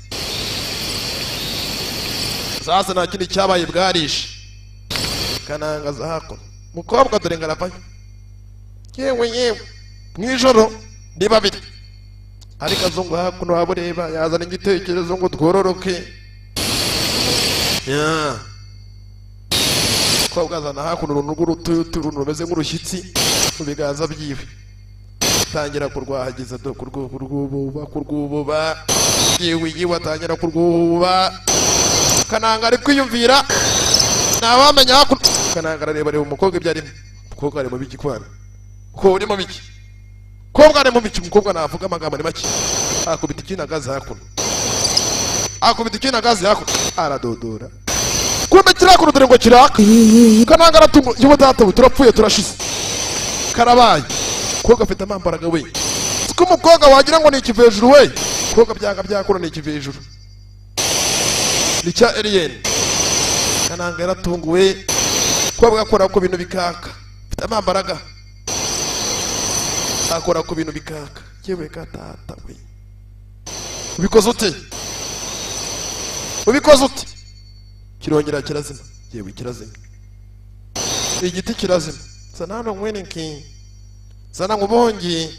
sasa nta kindi cyabaye bwarishe kanangaza hakuno mukobwa dore ngaravayo yewe mw'ijoro ni babiri ariko azungu hakuno waba ureba yazana igitekerezo ngo twororoke mukobwa azana hakuno uruntu rw'urututu uruntu rumeze nk'urushyitsi mu biganza byiwe atangira kurwahagiza do kurwububa yiwe atangira kurwububa kananga ari kwiyumvira ntawamenya hakuno kananga arareba umukobwa ibyo arimo umukobwa ari mu biki kwana uko urimo biki kobwa ari mu biki umukobwa navuga amagambo ni make akubita ikinagazi hakuno aradodora kumbe kirakuru dore ngo kiraka kananga aratungo yo data turapfuye turashize karabaye kobwa afite amambaraga we siko umukobwa wagira ngo ni ikivejuru we kobwa byanga byakura ni ikivejuru ni cya alien kananga yaratunguwe kobwa akora ku bintu bikaka afite amambaraga akora ku bintu bikaka yewe gatata we ubikoze ute kirongera kirazima yewe kirazima igiti kirazima sana hano mwene ki sana ngubongi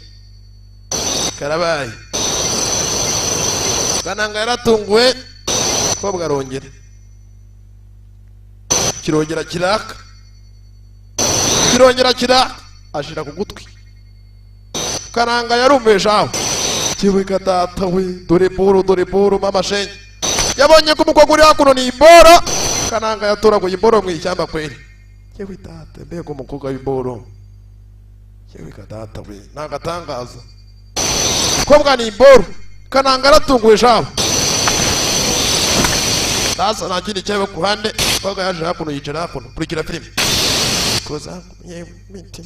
karabaye kananga yaratunguwe kobwa arongera kirongera kiraka ashira ku gutwi kananga yarumveje aho yewe gatata we dore boro mama shenye yabonye ko umukobwa uri hakuno ni imboro kananga yatoraguye imboro mu ishyamba kweli yewe data mbega umukobwa w'imboro yewe gatata we nagatangaza kobwa ni imboro kananga aratunguwe jabo sasa nta kindi cyawe ku ruhande kobwa yaje hakuno yicara hakuno kurikira filime koza yewe miti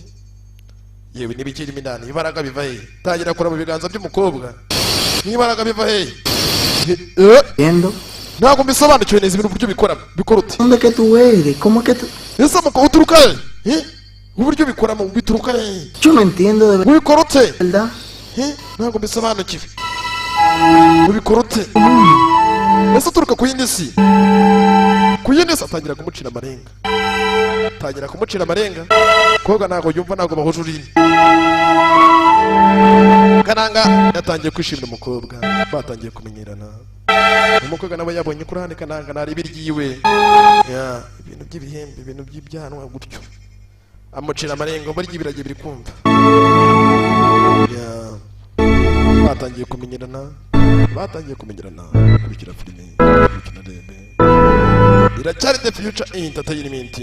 yewe n'ibikiri mindani ibaraga biva he tangira kura mu biganza by'umukobwa n'ibaraga biva he Entiendo. ntabwo mbisobanukiwe neza ibintu uburyo bikora ute ¿Dónde que tú eres? ¿Cómo que tú? ese muko uturuka he uburyo bikoramo bituruka he Yo no entiendo de ubikora ute verdad. ntabwo mbisobanukiwe ubikora ute ese uturuka ku yindi si atangira kumucira amarenga koga ntabwo yumva ntabwo bahuje ururimi kananga yatangiye kwishimira umukobwa batangiye kumenyerana umukobwa nawe yabonye ko urahane kananga nari biryiwe ibintu by'ibihembe ibintu by'ibyanwa gutyo amucira amarenga muri ibirage biri kumva batangiye kumenyerana kurikira filime kurikira rebe iracyari the future entertainment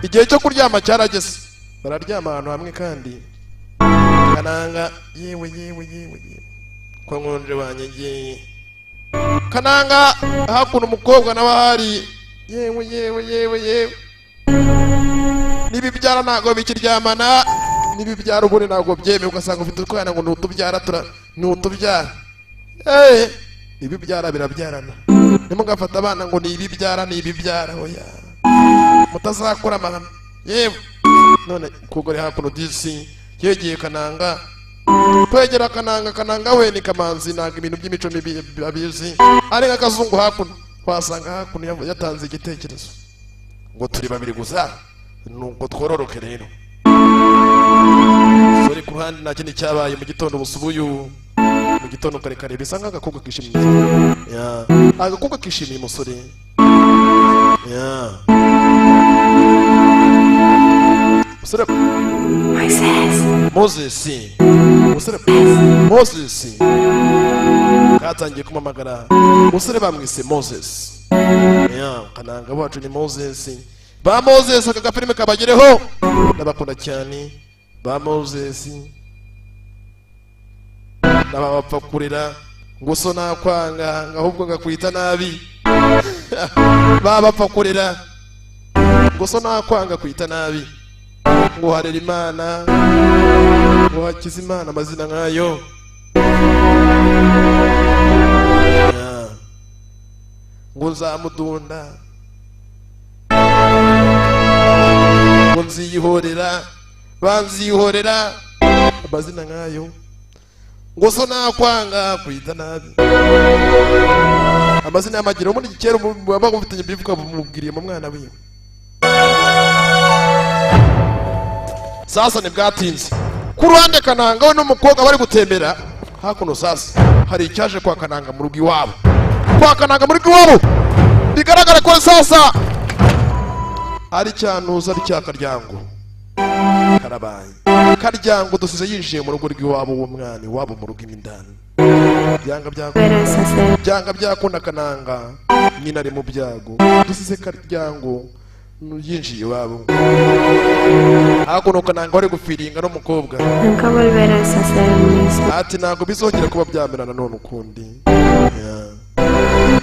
igihe cyo kuryama cyarageze bararyama ahantu hamwe kandi kananga yewe kwa nkonje wanyegeye kananga hakuno umukobwa nawe ahari yewe nibibyara ntago bikiryamana nibibyara ubone ntago byemewe ugasanga ufite utwana ngo nutubyara ibibyara birabyarana nimugafata abana ngo ni ibibyara oya mutazakora amahano yewe none kugore hakuno disi yegeye kananga kwegera kananga we ni kamanzi ntago ibintu by'imico mibi abizi ari nk'akazungu hakuno wasanga hakuno yatanze igitekerezo ngo turi babiri gusa nuko twororoke rero sori ku ruhande nta kindi cyabaye mu gitondo busubuyu mu gitondo karekare bisa nk'agakobwa kishimiye agakobwa kishimiye umusore Moses katangiye kumamagara umusore bamwise Moses kananga wacu ni Moses ba Moses aka gafilime kabagereho ndabakunda cyane ba Moses nabapfa kurira ngo so nakwanga ahubwo ngakwita nabi bapfa kurira ngo so nakwanga kwita nabi ngo harera Imana ngo hakiza Imana amazina nkayo ngo nzamudunda ngo nziyihorera banziyihorera amazina nkayo ngo so nakwanga kwita nabi amazina y'amagiro muri gikera baba bafitanye bivuga bumubwiriye mu mwana wiwe sasa nibwatinze ku ruhande kananga we n'umukobwa bari gutembera hakuno sasa hari icyaje kwa kananga mu rugo iwabo bigaragara ko sasa ari cyanuza ari cyakaryango karabaye karyango dusize yinjiye mu rugo rw'iwabo w'umwana iwabo mu rugo imindani byanga byakunda kananga nyina ari mu byago dusize karyango yinjiye iwabo hakuno kananga wari gufiringa n'umukobwa Nunca volverás a ser el mismo. ati ntabwo bizongera kuba byamerana none ukundi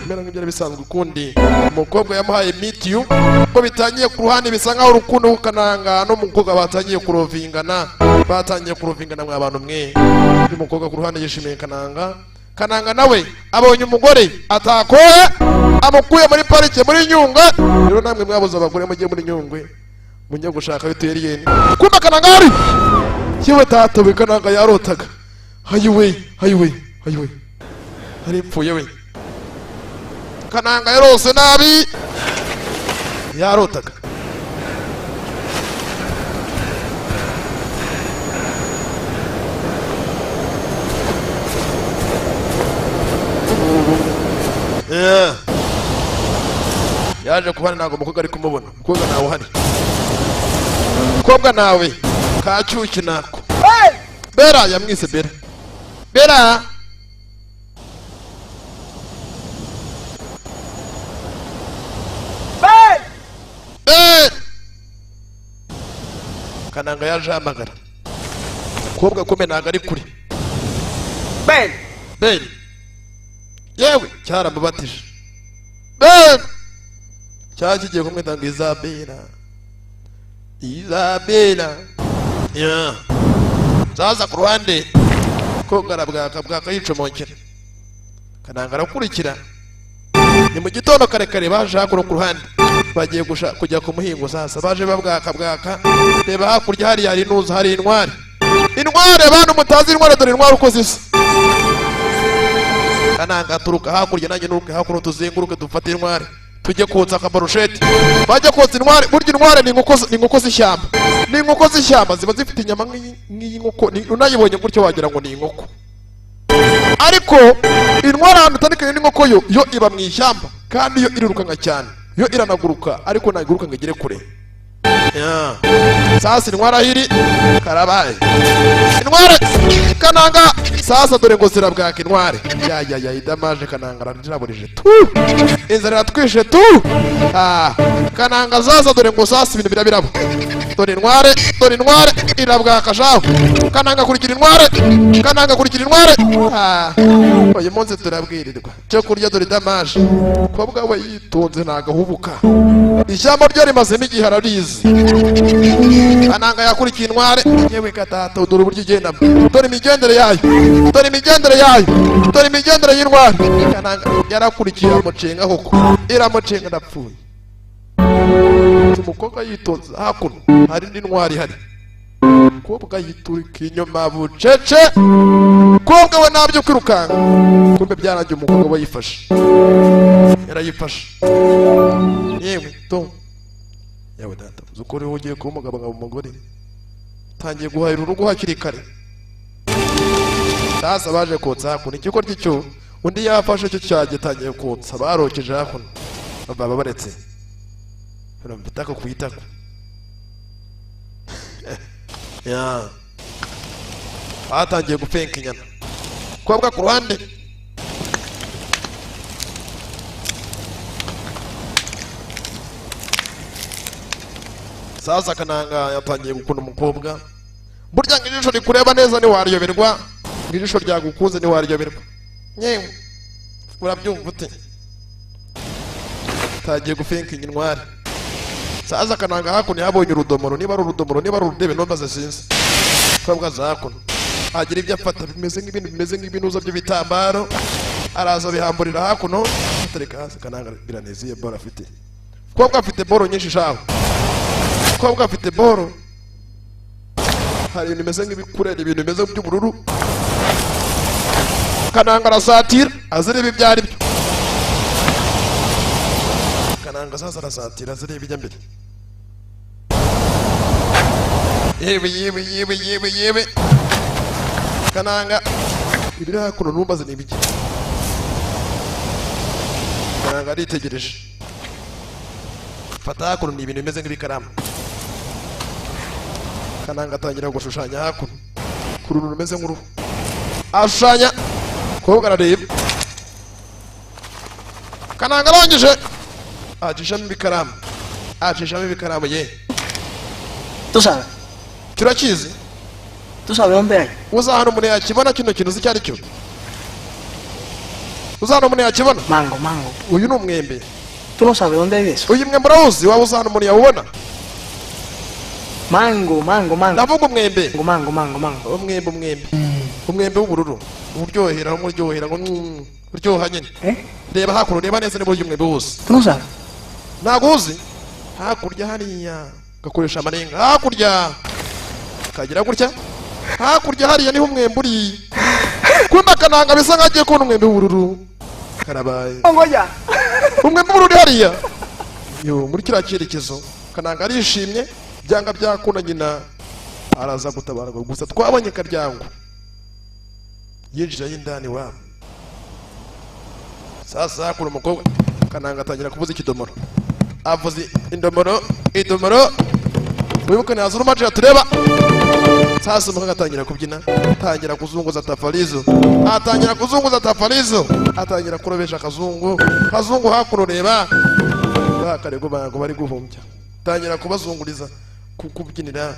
mera nk'ibyari bisanzwe ukundi umukobwa yamuhaye mitiyu ko bitangiye ku ruhande bisa nkaho urukundo kukananga n'umukobwa batangiye kurovingana mwa bantu mwe uyu mukobwa ku ruhande yishimiye kananga nawe abonye umugore atakoye amukuye muri parike muri Nyungwe rero namwe mwabuze abagore mugiye muri Nyungwe munye gushaka biteriyeni kumba kananga ari yewe tatobe kananga yarotaga hayiwe haripfuye we kananga yarose nabi yarotaga yaje kubana ntabwo umukobwa ari kumubona umukobwa nawe uhari umukobwa nawe kacyuki nako Bera yamwise Bera kananga yaje amagara umukobwa kome ntabwo ari kure Ben yewe cyaramubatije cyakigiye kumwitanga Isabela zaza ku ruhande ko garabwaka yicomokera kananga arakurikira ni mu gitondo kare baje hakuno ku ruhande bagiye kujya ku muhingo sasa baje babwaka reba hakurya hari inuza hari intware bantu mutazi intware dore intware uko zisa kananga turuka hakurya nanjye nuruke hakuno tuzenguruke dufate intware tujye kotsa akabarusheti bajya kotsa intware burya intware ni inkoko z'ishyamba ziba zifite inyama nk'inkoko unayibonye gutyo wagira ngo ni inkoko ariko intware ahantu utandukanye n'inkoko yo iba mu ishyamba kandi yo irirukanka cyane yo iranaguruka ariko ntaguruka ngo igere kure sasa intware ahiri karabaye intware kananga sasa dore ngo zirabwaka intware idamaje kananga arajiraburije inzara iratwishe kananga sasa dore ngo sasa ibintu birabirabo dore intware irabwaka shaho kananga kurikira intware uyu munsi turabwirirwa cyo kurya dore idamaje kobwa we yitonze ntagahubuka ishyamba ryo rimazemo igihe ararizi kananga yakurikiye intware yewe katata dore uburyo igendamo dore imigendere y'intware kananga yarakurikiye iramucenga koko iramucenga ndapfuye umukobwa yitonze hakuno hari n'intware ihari umukobwa yiturika inyuma bucece umukobwa we ntabyo kwirukanka kumbe byarangiye umukobwa we yarayifashe yewe yawe data uzukuri ugiye kuba umugabo umugore tangiye guhahira urugo hakiri kare sasa baje kotsa hakuno igikorwa cyo undi yafashe cyo cyagitangiye kotsa barokeje hakuno baba baretse bitaka kuyitaka batangiye gupfenka inyana kobwa ku ruhande sasa kananga yatangiye gukunda umukobwa burya ngo ijisho rikureba neza ntiwaryoberwa ngo ijisho ryagukunze ntiwaryoberwa nyewe urabyumva ute tagiye gufenka intware sasa kananga hakuno yabonye urudomoro niba ari urudomoro niba ari urudebe nombaze sinzi kobwa za hakuno agira ibyo afata bimeze nk'ibinuza by'ibitambaro araza bihamburira hakuno atereka hasi kananga biraneziye boro afite kobwa afite boro nyinshi shaho kobwa afite boro hari ibintu bimeze nk'ibikurera ibintu bimeze by'ubururu kananga arasatira azireba ibyo ari byo kananga sasa arasatira azireba ibijya mbere yewe kananga ibiri hakuno numbaze n'ibiki kananga aritegereje fata hakuno ni ibintu bimeze nk'ibikaramu kananga atangira gushushanya hakuno ku runtu rumeze nk'uruhu ashushanya kobwa arareba kananga arangije ajishamo ibikaramu acishamo ibikaramu ye. ¿Tú sabes? Turakizi. ¿Tú sabes dónde hay? Uzahano umuntu yakibona kino kintu uzi cyari cyo. Uzahano umuntu yakibona. Mango, mango. Uyu ni umwembe. ¿Tú no sabes dónde hay eso? Uyu mwembe urawuzi waba uzahano umuntu yawubona. Mango, mango, mango. Ndavuga umwembe. Mango, mango, mango. Umwembe. Umwembe w'ubururu. Uryohera ngo uryoha nyine. Reba hakuno reba neza niba uyu mwembe wose. ¿Tú no sabes? Ntago uzi. Hakurya hariya gakoresha amarenga. Hakurya kagira gutya. Hakurya hariya niho umwembe uri. Kumba kananga bisa nkagiye kubona umwembe w'ubururu. Karabaye. Ngoja. Umwembe w'ubururu hariya. Yo muri kiriya cyerekezo kananga arishimye byanga byakunda nyina araza gutabara gusa twabonye Karyango yinjira y'indani wa sasa hakuru umukobwa kananga atangira kuvuza ikidomoro avuze idomoro wibuke nazo rumaje tureba sasa umukobwa atangira kubyina atangira kuzunguza tafarizo atangira kurobesha kazungu hakuru reba bakarego bango bari guhumbya tangira kubazunguriza kubyinira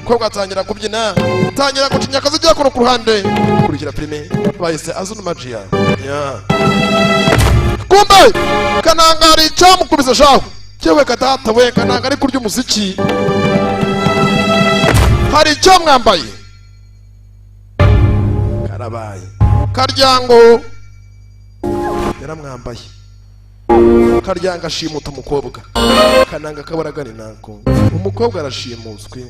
kobwa atangira kubyina tangira gucinya akazi jya ku ruhande kurikira filime bahise azuna magia kumbe kanangari cyamukubise shaho cyewe katata we kanangari kurya umuziki hari icyo mwambaye karabaye Karyango yaramwambaye Karyanga ashimuta umukobwa kananga kabaragani nako umukobwa arashimuswe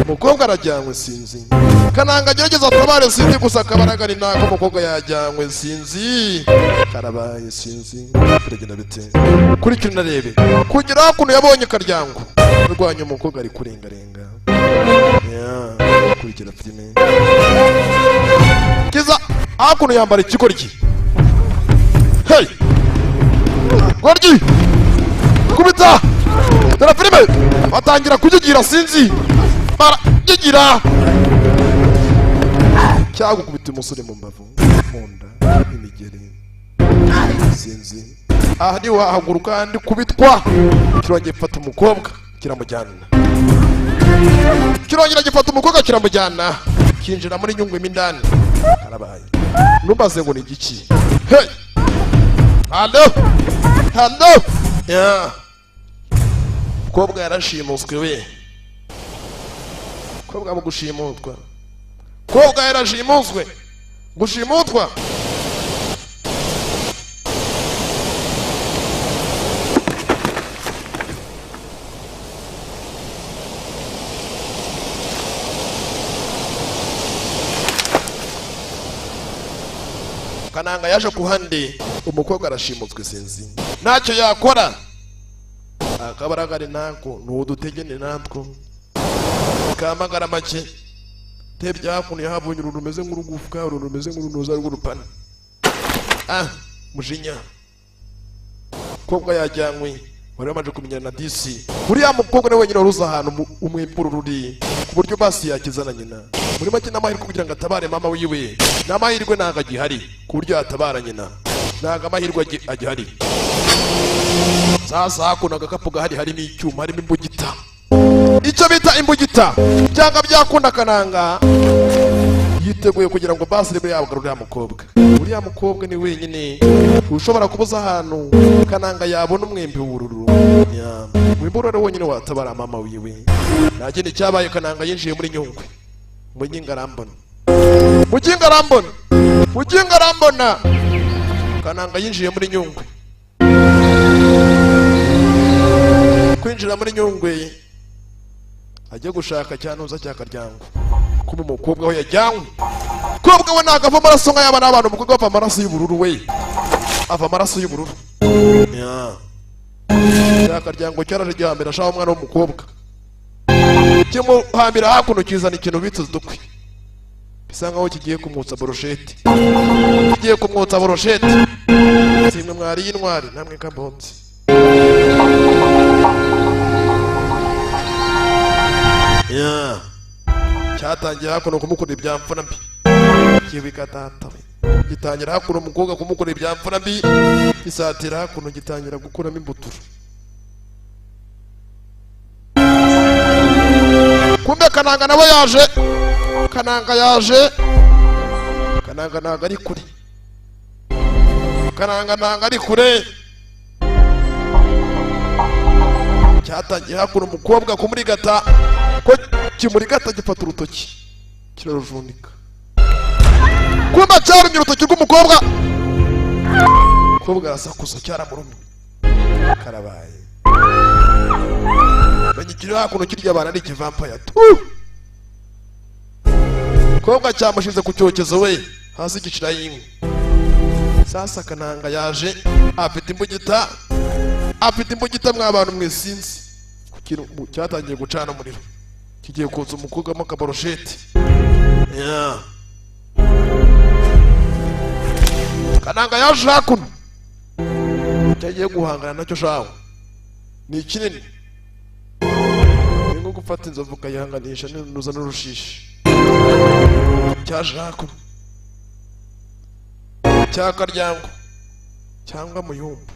umukobwa arajyanywe sinzi kananga gerageza atabare sinzi gusa kabaragani nako umukobwa yajyanywe sinzi karabaye sinzi biragenda bite kuri kino narebe kugira hakuno yabonye Karyango rwanya umukobwa ari kurengarenga kurikira filime kiza hakuno yambara ikikoryi hey Gorgi kubita dara filime batangira kujigira sinzi barajigira cyago kubita umusore mu mbavu munda imigeri sinzi aha ni wahaguruka kandi kubitwa kirongeye gifata umukobwa kiramujyana kinjira muri nyungwe mindani karabaye numbaze ngo ni igiki hey Hello. Yeah. Kobwa yarashimuswe we. Kobwa mu gushimutwa. Kobwa yarashimuswe. Gushimutwa. Kananga yaje kuhande umukobwa arashimutswe sinzi ntacyo yakora akabaragari nako nudutegene natwo kamagara make tebya hakuno yahabonye uruntu rumeze nk'urugufuka uruntu rumeze nk'urunoza rw'urupana mujinya kobwa yajyanywe wari wamaje kumenyana na DC uriya mukobwa nawe wenyine waruza ahantu umwipuru ruri ku buryo basi yakizana nyina muri make n'amahirwe kugira ngo atabare mama wiwe n'amahirwe ntago agihari ku buryo yatabara nyina ntago amahirwe agihari sasa hakuno agakapu gahari harimo icyuma harimo imbugita icyo bita imbugita cyangwa byakunda kananga yiteguye kugira ngo basi rebe yabagarurira uriya mukobwa ni wenyine ushobora kubuza ahantu kananga yabona umwembe w'ubururu umwembe w'ubururu wenyine watabara mama wiwe nta kindi cyabaye kananga yinjiye muri nyungwe muginga arambona kananga yinjiye muri nyungwe kwinjira muri nyungwe ajya gushaka cyanuza cya Karyango kuba umukobwa we yajyanywe kobwa we nagava amaraso nka yaba n'abantu umukobwa ava amaraso y'ubururu we ava amaraso y'ubururu cya Karyango cyaraje gihambira shaho umwana w'umukobwa kimuhambira hakuno kizana ikintu bitse udukwi bisa nkaho kigiye kumwotsa boroshete simwe mwari y'intwari namwe kabonzi cyatangiye hakuno kumukora ibyamfura mbi kibika tatawe gitangira hakuno umukobwa kumukora ibyamfura mbi isatira hakuno gitangira gukuramo imbuturo kumbe Kananga nabo yaje. Kananga yaje. Kananga ntago ari kure. Kananga ntago ari kure. Cyatangiye hakura umukobwa kumurigata, ko kimurigata gifata urutoki kiraruvunika. Kumbe cyarumye urutoki rw'umukobwa. Umukobwa arasakuza cyaramurumye. Karabaye. Banyikira hakuno kirya abana ari kivampire tu. Umukobwa cyamushize ku cyokezo we hasi gicira yinkwi. Sasa Kananga yaje afite imbugita. Afite imbugita mw'abantu mwesinzi. Kugira cyatangiye gucana umuriro. Kigiye kuza umukobwa mu kabarosheti. Yeah. Kananga yaje hakuno. Cyagiye guhangana nacyo shaho. Ni kinini. Ningo gufata inzovu kayihanganisha n'uza n'urushishi. Cyaje hakuno. Cyakaryango cyangwa muyumbu.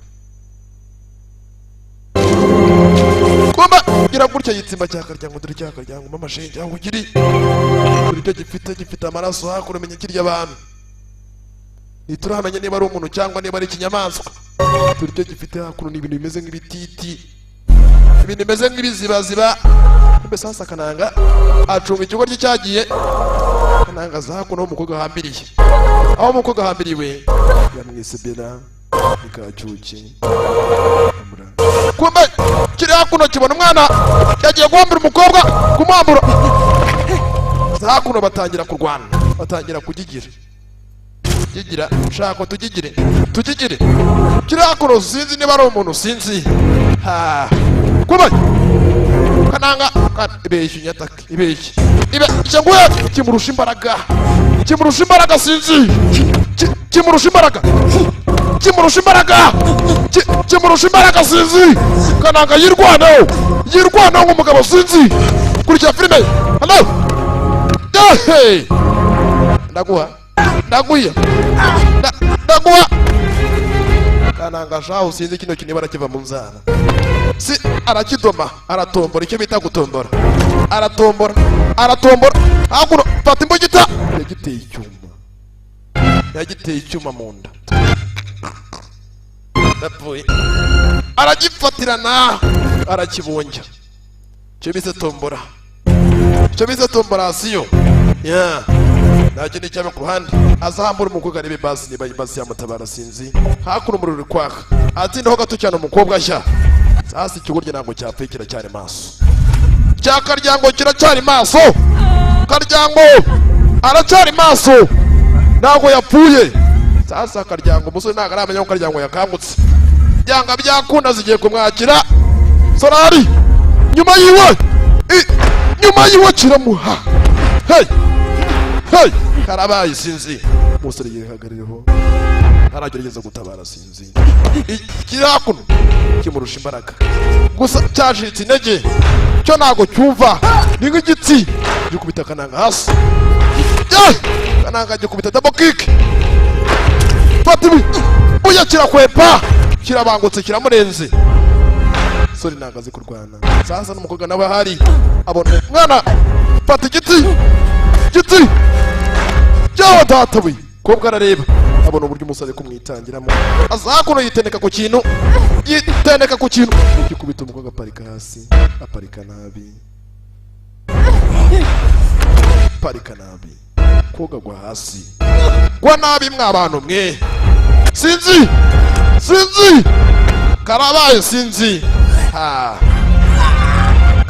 Kumba gira gutya yitsimba cyakaryango dore cyakaryango mama shenje aho giri. Kuri cyo gifite amaraso hakuno menye kirya abantu. Nituramenya niba ari umuntu cyangwa niba ari ikinyamaswa. Kuri cyo gifite hakuno ni ibintu bimeze nk'ibititi. Ibintu bimeze nk'ibizibaziba. Kumbe sasa Kananga acunga ikigo cyagiye. Kananga zakuno umukobwa hambiriye. Aho umukobwa hambiriwe yamwise Bena ikacuki. Kumbe kiri hakuno kibona umwana yagiye guhambira umukobwa kumwambura. Zakuno batangira kurwana, batangira kugigira. Gigira shaka tugigire. Kiri hakuno sinzi niba ari umuntu sinzi. Ha. Kumbe Kananga ibeshye nyataka ibeshye. Nguye kimurusha imbaraga. Kimurusha imbaraga sinzi. Kimurusha imbaraga. Kimurusha imbaraga. Kimurusha imbaraga sinzi. Kananga yirwanaho nk'umugabo sinzi. Kurikira filime. Hello. Hey. Ndaguha. Kananga shaho sinzi kino kinibara kiva mu nzara. Si arakidoma aratombora icyo bita gutombora. Aratombora. Hakuno fata imbugita yagiteye icyuma mu nda. Ndapfuye. Aragifatirana arakibonja. Cyo bise tombora siyo. Yeah. Nacyo ni cyaba ku ruhande azahambura umukobwa arebe basi niba ibasi yamutabara sinzi. Hakuno umuriro uri kwaka. Atindaho gato cyane umukobwa ashya. Sasa ikigurye ntabwo cyapfekera cyane maso. Cyakaryango kiracyari maso. Karyango aracyari maso. Ntabwo yapfuye. Sasa Karyango umusore ntabwo aramenya ko Karyango yakangutse. Byanga byakunda zigiye kumwakira. Sorari nyuma yiwe kiramuha. Hey. Karabaye sinzi. Umusore yihagarireho. Aragerageza gutabara sinzi. Kirakuno kimurusha imbaraga. Gusa cyajitse intege. Cyo ntago cyumva. Ni nk'igiti gikubita Kananga hasi. Kananga gikubita double kick. Fatibi uya kirakwepa. Kirabangutse kiramurenze. Sori nagaze kurwana. Sasa n'umukobwa nawe hari. Abona mwana fata igiti. Cyawa datawe. Kobwa arareba. Abona uburyo umusore kumwitangiramo. Azakuno yitendeka ku kintu. Gikubita umukobwa aparika hasi. Aparika nabi. Koga gwa hasi. Gwa nabi mw'abantu mwe. Sinzi. Karabaye sinzi. Ha.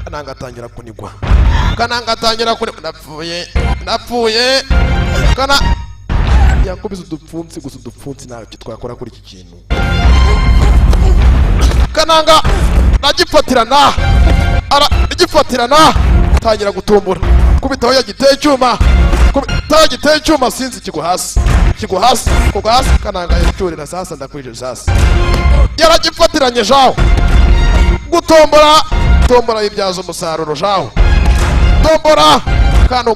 Kananga atangira kunigwa. Napfuye. Kana yakubise udupfunsi gusa udupfunsi ntacyo twakora kuri iki kintu. Kananga nagifatirana tangira gutumbura. Kubitaho yagiteye icyuma sinzi kigwa hasi. Kananga yacyurira sasa ndakwije sasa. Yaragifatiranye jaho. Gutombora ibyaza umusaruro jaho. Tombora kanu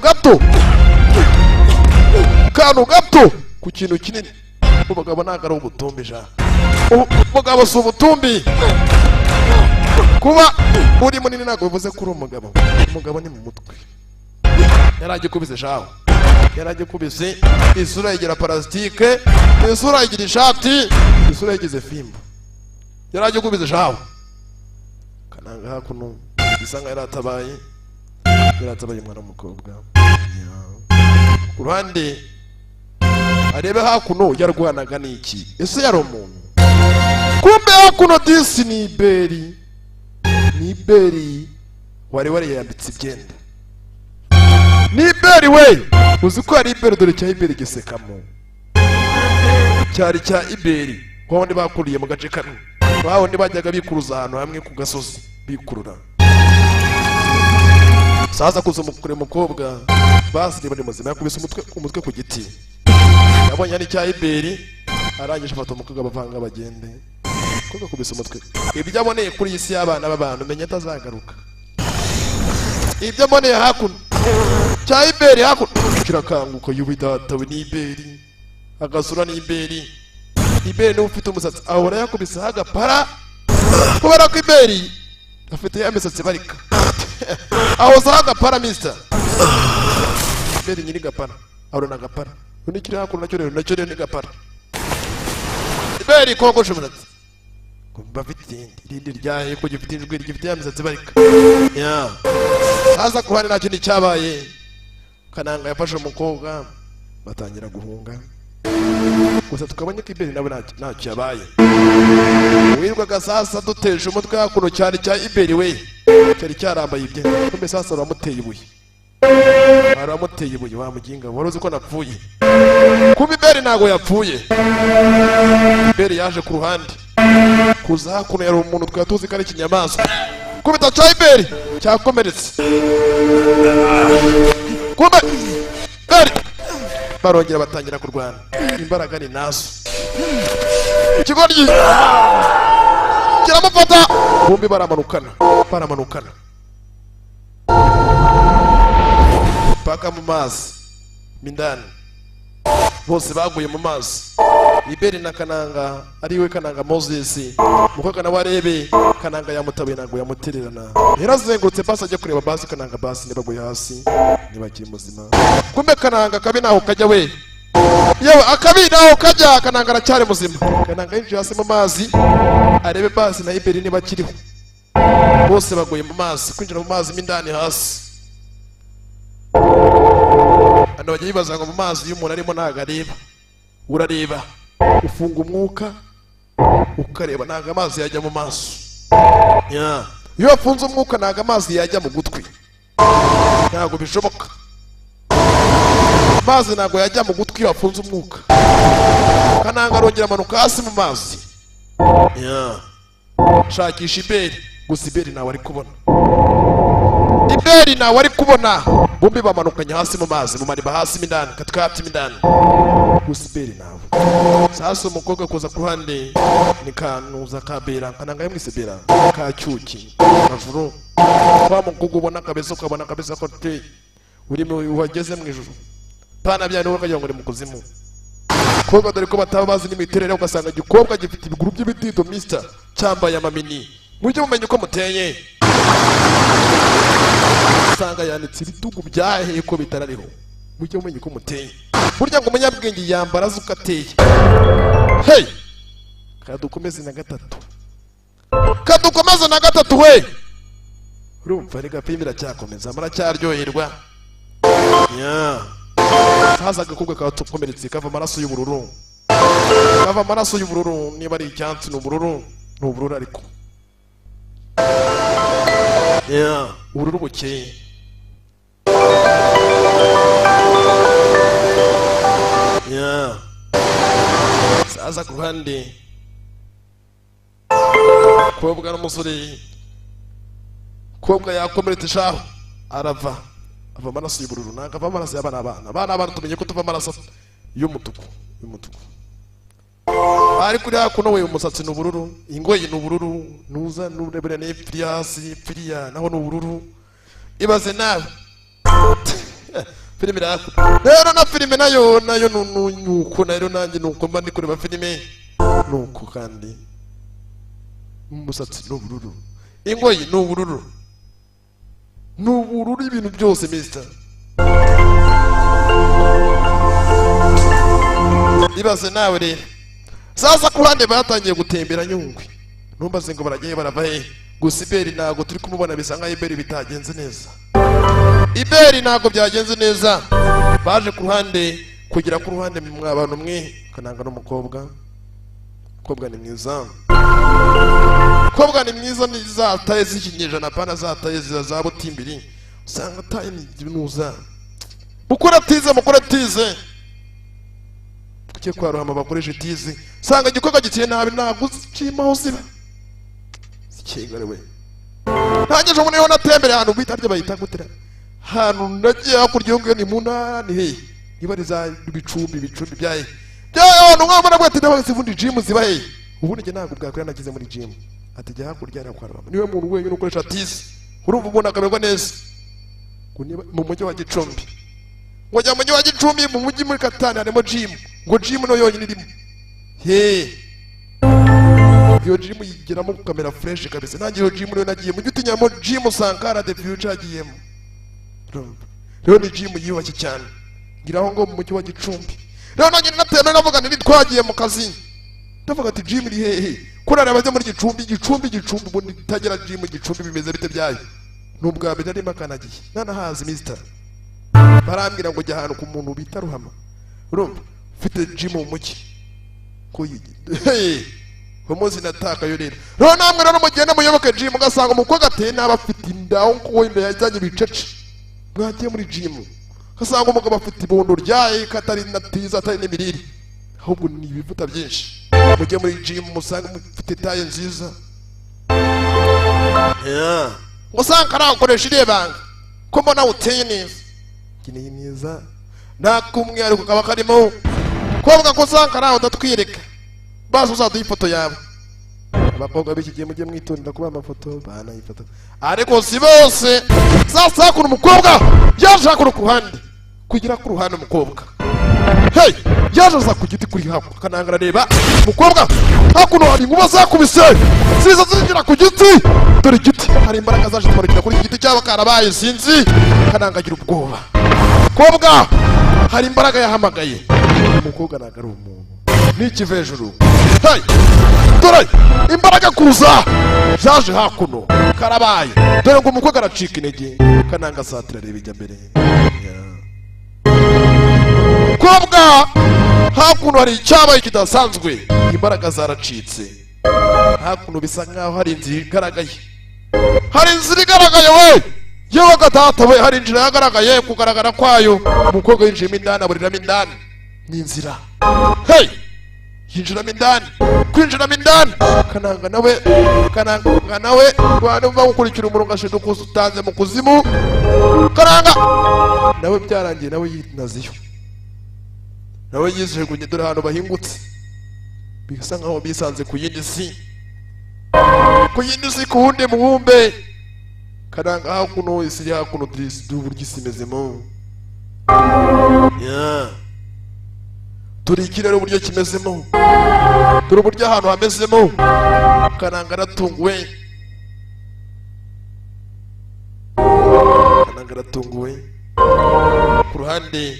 gato ku kintu kinini. Umugabo ntabwo ari ubutumbi ja. Umugabo si ubutumbi. kuba uri munini ntabwo bivuze ko uri umugabo. Umugabo ni mu mutwe. Yaragikubise shaho. Yaragikubise isura igira parasitike, isura igira ishati, isura igize fimbo. Yaragikubise shaho. Kananga hakuno bisa nka yaratabaye umwana w'umukobwa. Ku ruhande arebe hakuno yarwanaga n'iki? Ese yari umuntu? Kumbe hakuno disi ni iberi. Ni iberi wari yambitse ibyenda. Ni iberi we! Uzi ko ari iberi, dore cya iberi gisekamo. Cyari cya iberi. Kwa wundi bakuriye mu gace kamwe. Kwa wundi bajyaga bikuruza ahantu hamwe ku gasozi bikurura. Sasa kuza mukure mukobwa basiri bari muzima yakubise umutwe ku giti. Yabonye ari cya iberi arangije afata umukobwa bavanga bagende. Koga kubise umutwe. Ibyo aboneye kuri isi y'abana b'abantu menye atazagaruka. Ibyo aboneye hakuno cya iberi hakuno kirakanguka yubidata we ni iberi. Agasura ni iberi. Iberi ni ufite umusatsi ahora yakubise hagapara kubera ko iberi afite ya misatsi barika. Aho zaga para mister. Iberi nyiri gapara. Ahora na gapara. Undi kiri hakuno nacyo rero ni gapara. Iberi kogoshe umusatsi. Kumba vitindi irindi ryaye ko gifite injwi gifite ya misatsi barika. Ya. Sasa kuhani nacyo ni cyabaye. Kananga yafashe umukobwa batangira guhunga. Gusa tukabonye ko iberi nawe ntacyo yabaye. Wirwaga sasa duteje umutwe hakuno cyane cya iberi we. Cyari cyarambaye ibye. Kumbe sasa baramuteye ibuye. Baramuteye ibuye wa muginga wari uzi ko napfuye. Kuba iberi ntago yapfuye. Iberi yaje ku ruhande. Kuza hakuno yari umuntu twatuzi ko ari ikinyamaswa. Kubita cya iberi cyakomeretse. Kumbe iberi barongera batangira kurwana. Imbaraga ni nazo. Ikigoryi kiramufata. Bombi baramanukana. Paka mu mazi mindani bose baguye mu mazi. Iberi na Kananga ariwe Kananga Moses mukobwa na warebe Kananga yamutabe nago yamutererana. Yarazengurutse basi ajya kureba basi Kananga basi nibaguye hasi nibakiri muzima. Kumbe Kananga kabi naho kajya we. Yewe akabi naho kajya Kananga aracyari muzima. Kananga yinjiye hasi mu mazi arebe basi na Iberi niba kiriho. Bose baguye mu mazi, kwinjira mu mazi mindani hasi. Ano bajya bibaza ngo mu mazi y'umuntu arimo ntago areba. Urareba ufunga umwuka ukareba ntago amazi yajya mu maso. Ya. Iyo wafunze umwuka ntago amazi yajya mu gutwi. Ntago bishoboka. Amazi ntago yajya mu gutwi iyo wafunze umwuka. Kananga arongera amanuka hasi mu mazi. Ya. Shakisha iberi. Gusa iberi nawe ari kubona. Iberi nawe ari kubona. Bombi bamanukanye hasi mu mazi mu mariba hasi mindani katikati mindani. Gusa iberi nawe. Sasa umukobwa kuza ku ruhande ni kanuza kabera. Kananga yamwise bera ka cyuki bavuru. Kwa mukobwa ubona kabeza ukabona kabeza ko te urimo wageze mu ijuru. Pana byane ukagira ngo ni mu kuzimu. Koga dore ko bataba bazi n'imiterere ugasanga gikobwa gifite ibiguru by'ibitito mister cyambaye amamini. Mujye mumenye uko muteye. Usanga yanditse ibitugu byahe ko bitarariho. Mujye mumenye uko muteye. Burya ngo umunyabwenge yambara azuka ateye. Hey! Kadukomeze na gatatu. Kadukomeze na gatatu we. Urumva rega pimira cyakomeza maracyaryoherwa. Ya. Sasa gakobwa katukomeretse kava amaraso y'ubururu. Kava amaraso y'ubururu niba ari icyansi n'ubururu ariko. Ya, ubururu bukeye. Ya. Sasa ku ruhande kobwa n'umusore kobwa yakomeretse shaho arava amaraso y'ubururu nakava amaraso y'abana tumenye ko tuva amaraso y'umutuku ari kuri hakuno we umusatsi n'ubururu ingoyi n'ubururu nuza n'urebere n'ipfiriya naho n'ubururu ibaze nawe filime rero na filime nayo nuko nayo nanjye nuko mba ndi kureba filime nuko kandi umusatsi n'ubururu ingoyi ni ubururu ibintu byose mister. Ibaze nawe rero sasa ku ruhande batangiye gutembera Nyungwe numbaze ngo baragiye baravahe gusa Iberi ntago turi kumubona bisa nka Iberi bitagenze neza. Iberi ntago byagenze neza baje ku ruhande kugira ku ruhande mw'abantu mwe Kananga n'umukobwa ni mwiza ni mwiza ni zataye z'ikinyejana pana zataye za butimbiri usanga taye ni ibinuza mukora tize kuke kwa Ruhama bakoresha tize sanga gikoga gitiye nabi ntabwo uzimaho ziba zikingare ntangeje umuntu yona tembere ahantu bita rye bayita gutera hanu nagiye hakurya yongiyo ni munani he ibariza bicumbi byaye byayo n'umwana bwate n'abageze vundi gym ziba he ubundi nge ntabwo bwakwira nagize muri gym ati jya hakurya ara kwa Ruhama niwe muntu wenyine ukoresha tize urumva ubona akaberwa neza mu mujyi wa Gicumbi ngo jya mu mujyi wa Gicumbi mu mujyi muri Katani harimo gym ngo gym no yonyine irimo he iyo gym yigiramo kamera fresh kabisa nanjye iyo gym rero nagiye mu giti nyamo gym Sankara the future agiyemo rero ni gym yiyubashye cyane ngiraho ngo mu mujyi wa Gicumbi rero nanjye natenda navuga nti twagiye mu kazi ndavuga ati gym iri hehe kurara abaje muri Gicumbi ubundi tagera gym Gicumbi bimeze bite byayo nubwa bidari makanagiye nanahazi mister barambira ngo jya ahantu ku muntu bita Ruhama urumva ufite gym mu mujyi ko umuzi nataka yo rero namwe rero mugenda muyoboke gym ugasanga umukobwa ateye n'aba afite indaho ko wenda yajyanye bicece mwagiye muri gym ugasanga umugabo afite ibondo ryaye katari natiza atari n'imirire ahubwo ni ibivuta byinshi mujye muri gym musanga mufite taye nziza usanga arakoresha irebanga ko mbona uteye neza kineye neza nakumwe ariko kaba karimo kobwa ko usanga araho udatwireka bazo uzaduha ifoto yawe abakobwa b'iki gihe mujye mwitondera kuba amafoto bana ifoto ariko si bose sasa kuna umukobwa yaje akora ku ruhande kugira ku ruhande umukobwa hey yaje za ku giti kuri hapo Kananga areba umukobwa hakuno hari inkuba zakubise ziza zinjira ku giti dore igiti hari imbaraga zaje tumarikira kuri igiti cyaba karabaye sinzi Kananga agira ubwoba kobwa hari imbaraga yahamagaye umukobwa nagari umuntu niki hejuru hey dore imbaraga kuza zaje hakuno karabaye dore ngo umukobwa aracika intege Kananga satira reba ijya mbere kobwa hakuno hari icyabaye kidasanzwe imbaraga zaracitse hakuno bisa nkaho hari inzira igaragaye we yewe gatata we hari inzira yagaragaye kugaragara kwayo umukobwa yinjiyemo indani aburiramo indani ni inzira hey yinjiramo indani kwinjiramo indani Kananga nawe rwanda gukurikira umurongo ashiduka utanze mu kuzimu Kananga nawe byarangiye nawe yinaziyo nawe yizeguye dore ahantu bahingutse bisa nkaho bisanze ku yindi si ku wundi mubumbe Kananga hakuno isi hakuno uburyo isi imezemo turi ikirere uburyo kimezemo turi uburyo ahantu hamezemo Kananga aratunguwe ku ruhande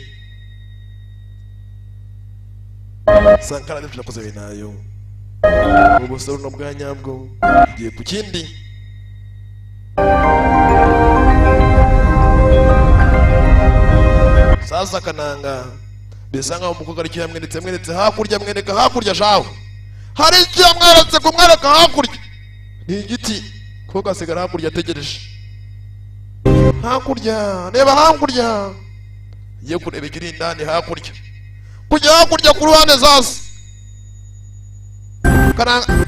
Sankara nibyo nakoze binayo ubusoro no bwanyabwo igiye ku kindi sasa Kananga bisa nkaho umukobwa ari yamweretse hakurya jaho hari icyo yamweretse kumwereka hakurya ni igiti kobwa asigara hakurya ategereje reba hakurya ye kureba ikiri indani hakurya kujya hakurya ku ruhande zose Kananga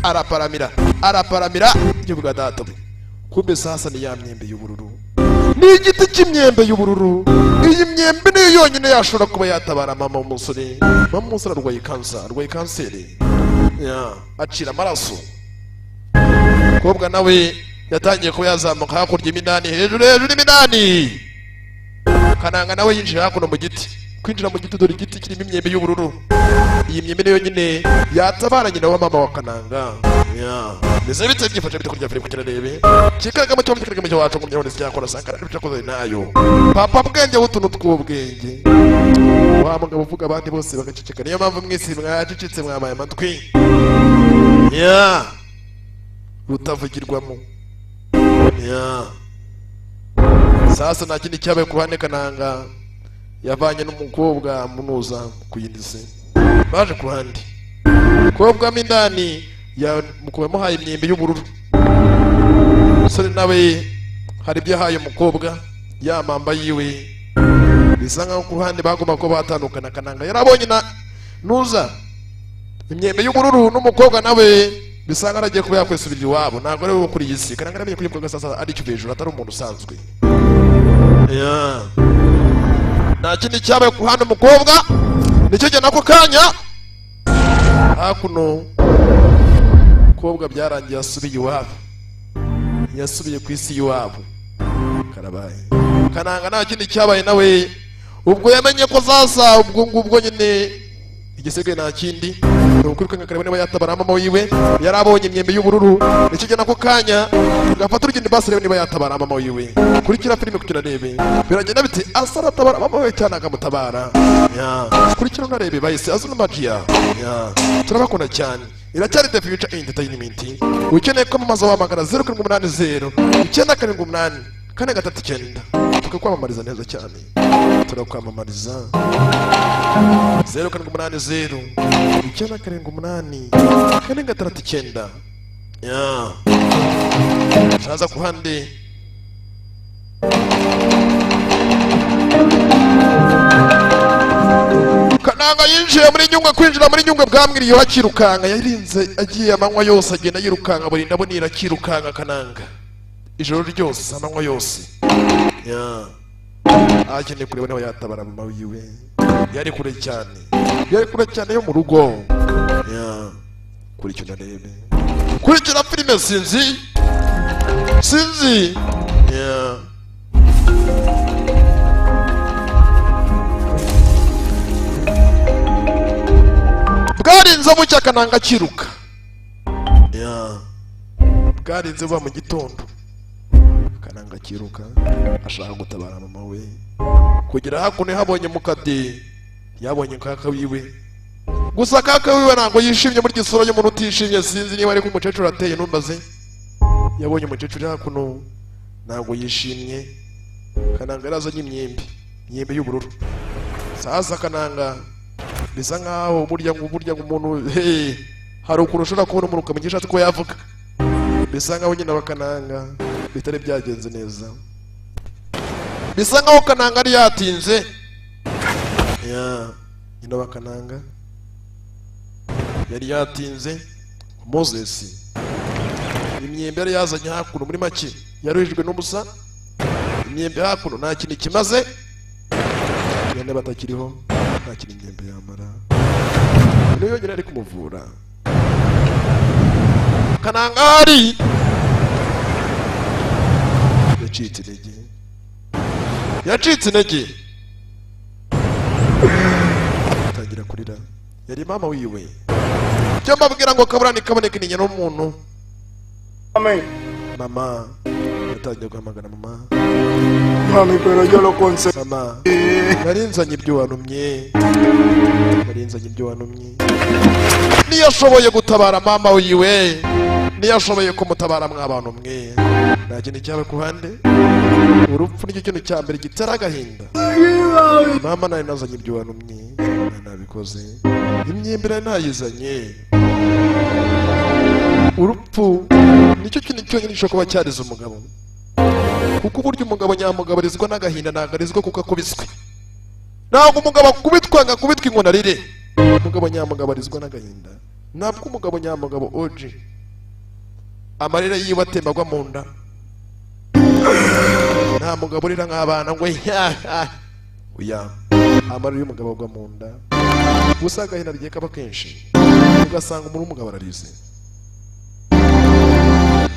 araparamira kivuga data kumbe sasa ni ya myembe y'ubururu ni igiti cy'imyembe y'ubururu iyi myembe niyo yonyine yashobora kuba yatabara mama umusore arwaye kanseri acira amaraso kobwa nawe yatangiye kuba yazamuka hakurya iminani hejuru iminani Kananga nawe yinjiye hakuno mu giti kwinjira mu giti, dore igiti kirimo imyembe y'ubururu. Iyi myembe niyo nyine yatabara nyina wa mama wa Kananga. Mbese bite byifashe bite kurya filime kugira rebe kikagamo cyo mukiragamo cyo wacu ngumye wese cyakora sankara cyakoze nayo papa bwenge butuntu tw'ubwenge wa mugabo uvuga abandi bose bagaceceka niyo mpamvu mwisi mwacicitse mwamaye amatwi rutavugirwamo sasa nta kindi cyabaye ku ruhande Kananga yavanye n'umukobwa munuza ku yindi se baje ku ruhande kobwa mindani ya mukobwa muhaye imyembe y'ubururu sore nawe hari ibyo yahaye umukobwa yamamba yiwe bisa nkaho ku ruhande bagomba ko batandukana Kananga yarabonye na nuza imyembe y'ubururu n'umukobwa nawe bisa nkaho agiye kuba yakwisubirira iwabo ntabwo ari we kuri iyi si Kananga aramenye ko umukobwa sasa ari cyo hejuru atari umuntu usanzwe nta kindi cyabaye ku ruhande umukobwa nicyo gihe nako kanya hakuno umukobwa byarangiye yasubiye iwabo yasubiye ku isi y'iwabo karabaye Kananga nta kindi cyabaye nawe ubwo yamenye ko sasa ubwo ngubwo nyine igisigaye nta kindi ukuri kareba niba yatabara mama wiwe yarabonye imyembe y'ubururu nicyo gihe nako kanya gafata urugendo basi reba niba yatabara mama wiwe kurikira filime kugira rebe biragenda biti asaratabara mama we cyane akamutabara kurikira unarebe bahise azuna magia turabakunda cyane iracyari The Future Entertainment ukeneye ko mamaza wamagana 0780 978 439 tukakwamamariza neza cyane turakwamamariza 0780 978 439 shaza kuhande Kananga yinjiye muri nyungwe kwinjira muri nyungwe bwamwiriye hakirukanga yarinze agiye amanywa yose agenda yirukanga buri ndabo nirakirukanga Kananga ijoro ryose amanywa yose akeneye kureba niba yatabara mama wiwe yari kure cyane yo mu rugo kurikira rebe kurikira filime sinzi bwarinze mu cyakananga kiruka bwarinze buba mu gitondo Kananga kiruka ashaka gutabara mama we kugira hakuno habonye mukade yabonye kaka wiwe gusa kaka wiwe ntabwo yishimye muri gisoro y'umuntu utishimye sinzi niba ari ko umukecuru ateye numbaze yabonye umukecuru hakuno ntabwo yishimye Kananga yarazanye imyembe y'ubururu sasa Kananga bisa nkaho burya umuntu hari ukuntu ushobora kubona umuntu ukamenyesha ati ko yavuga bisa nkaho nyine Kananga bitari byagenze neza bisa nkaho Kananga ari yatinze nyine Kananga yari yatinze Moses imyembe yari yazanye hakuno muri make yaruhijwe n'umusa imyembe hakuno nta kintu kimaze yane batakiriho nta kintu imyembe yamara niyo yongera ari kumuvura Kananga hari yacitse intege atangira kurira yari mama wiwe cyo mbabwira ngo kaburani kaboneka ni nyina w'umuntu mama yatangiye guhamagara mama Mami, pero yo lo conseguí. mama narinzanye ibyo wanumye niyo ashoboye gutabara mama wiwe niyo ashoboye kumutabara mw'abantu mwe nta kintu cyawe ku ruhande urupfu nicyo kintu cya mbere gitera agahinda mama nari nazanye ibyo wanumye nabikoze imyembe nari nayizanye urupfu nicyo kintu cyonyine gishobora kuba cyariza umugabo kuko uburyo umugabo nyamugabo arizwa n'agahinda ntabwo arizwa kuko akubiswe ntabwo umugabo akubitwa ngo akubitwe inkono arire umugabo nyamugabo arizwa n'agahinda ntabwo umugabo nyamugabo oji amarira yiwe atembagwa mu nda nta mugabo urira nk'abana ngo oya amarira y'umugabo agwa mu nda gusa agahinda rigiye kaba kenshi ugasanga umuntu w'umugabo ararize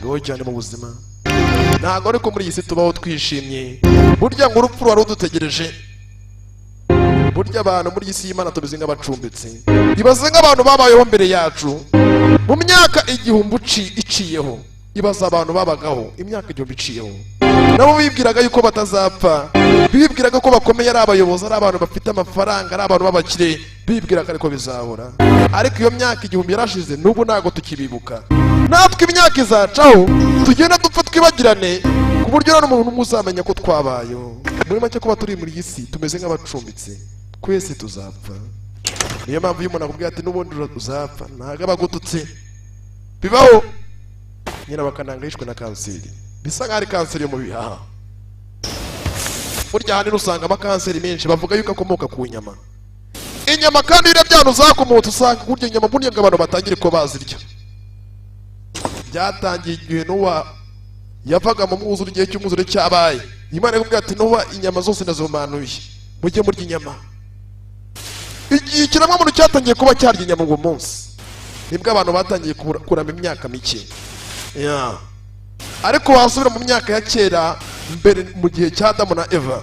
niho cyane mu buzima ntabwo ariko muri iyi si tubaho twishimye burya ngo urupfu wari udutegereje burya abantu muri isi y'Imana tumeze nk'abacumbitse. Ibaze nk'abantu babayeho mbere yacu mu myaka igihumbi iciyeho. Ibaza abantu babagaho imyaka igihumbi iciyeho, nabo bibwiraga yuko batazapfa, bibwiraga ko bakomeye, ari abayobozi, ari abantu bafite amafaranga, ari abantu b'abakire, bibwiraga ariko bizahora. Ariko iyo myaka igihumbi yarashize, n'ubu ntago tukibibuka. Natwe imyaka izacaho tugenda dupfa twibagirane, ku buryo nta muntu umwe uzamenya ko twabayeho. Muri make kuba turi muri iyi si tumeze nk'abacumbitse, twese tuzapfa. Niyo mpamvu iyo umuntu akubwira ati n'ubundi uzapfa, ntago aba agututse. Bibaho nyina bakananga yishwe na kanseri, bisa nk'ari kanseri yo mu bihaha. Burya ahanini usanga amakanseri menshi bavuga yuko akomoka ku nyama. Inyama kandi iyo byano zakomotse usanga kurya inyama burya ngo abantu batangire ko bazirya. Byatangiye igihe Nowa yavaga mu mwuzure, igihe cy'umwuzure cyabaye, Imana ikubwira ati Nowa, inyama zose ndazomanuye, mujye murya inyama. Igihe ikiremwamuntu cyatangiye kuba cyarya inyama uwo munsi, nibwo abantu batangiye kurama imyaka mike. Ariko wasubira mu myaka ya kera mbere, mu gihe cya Adamu na Eva,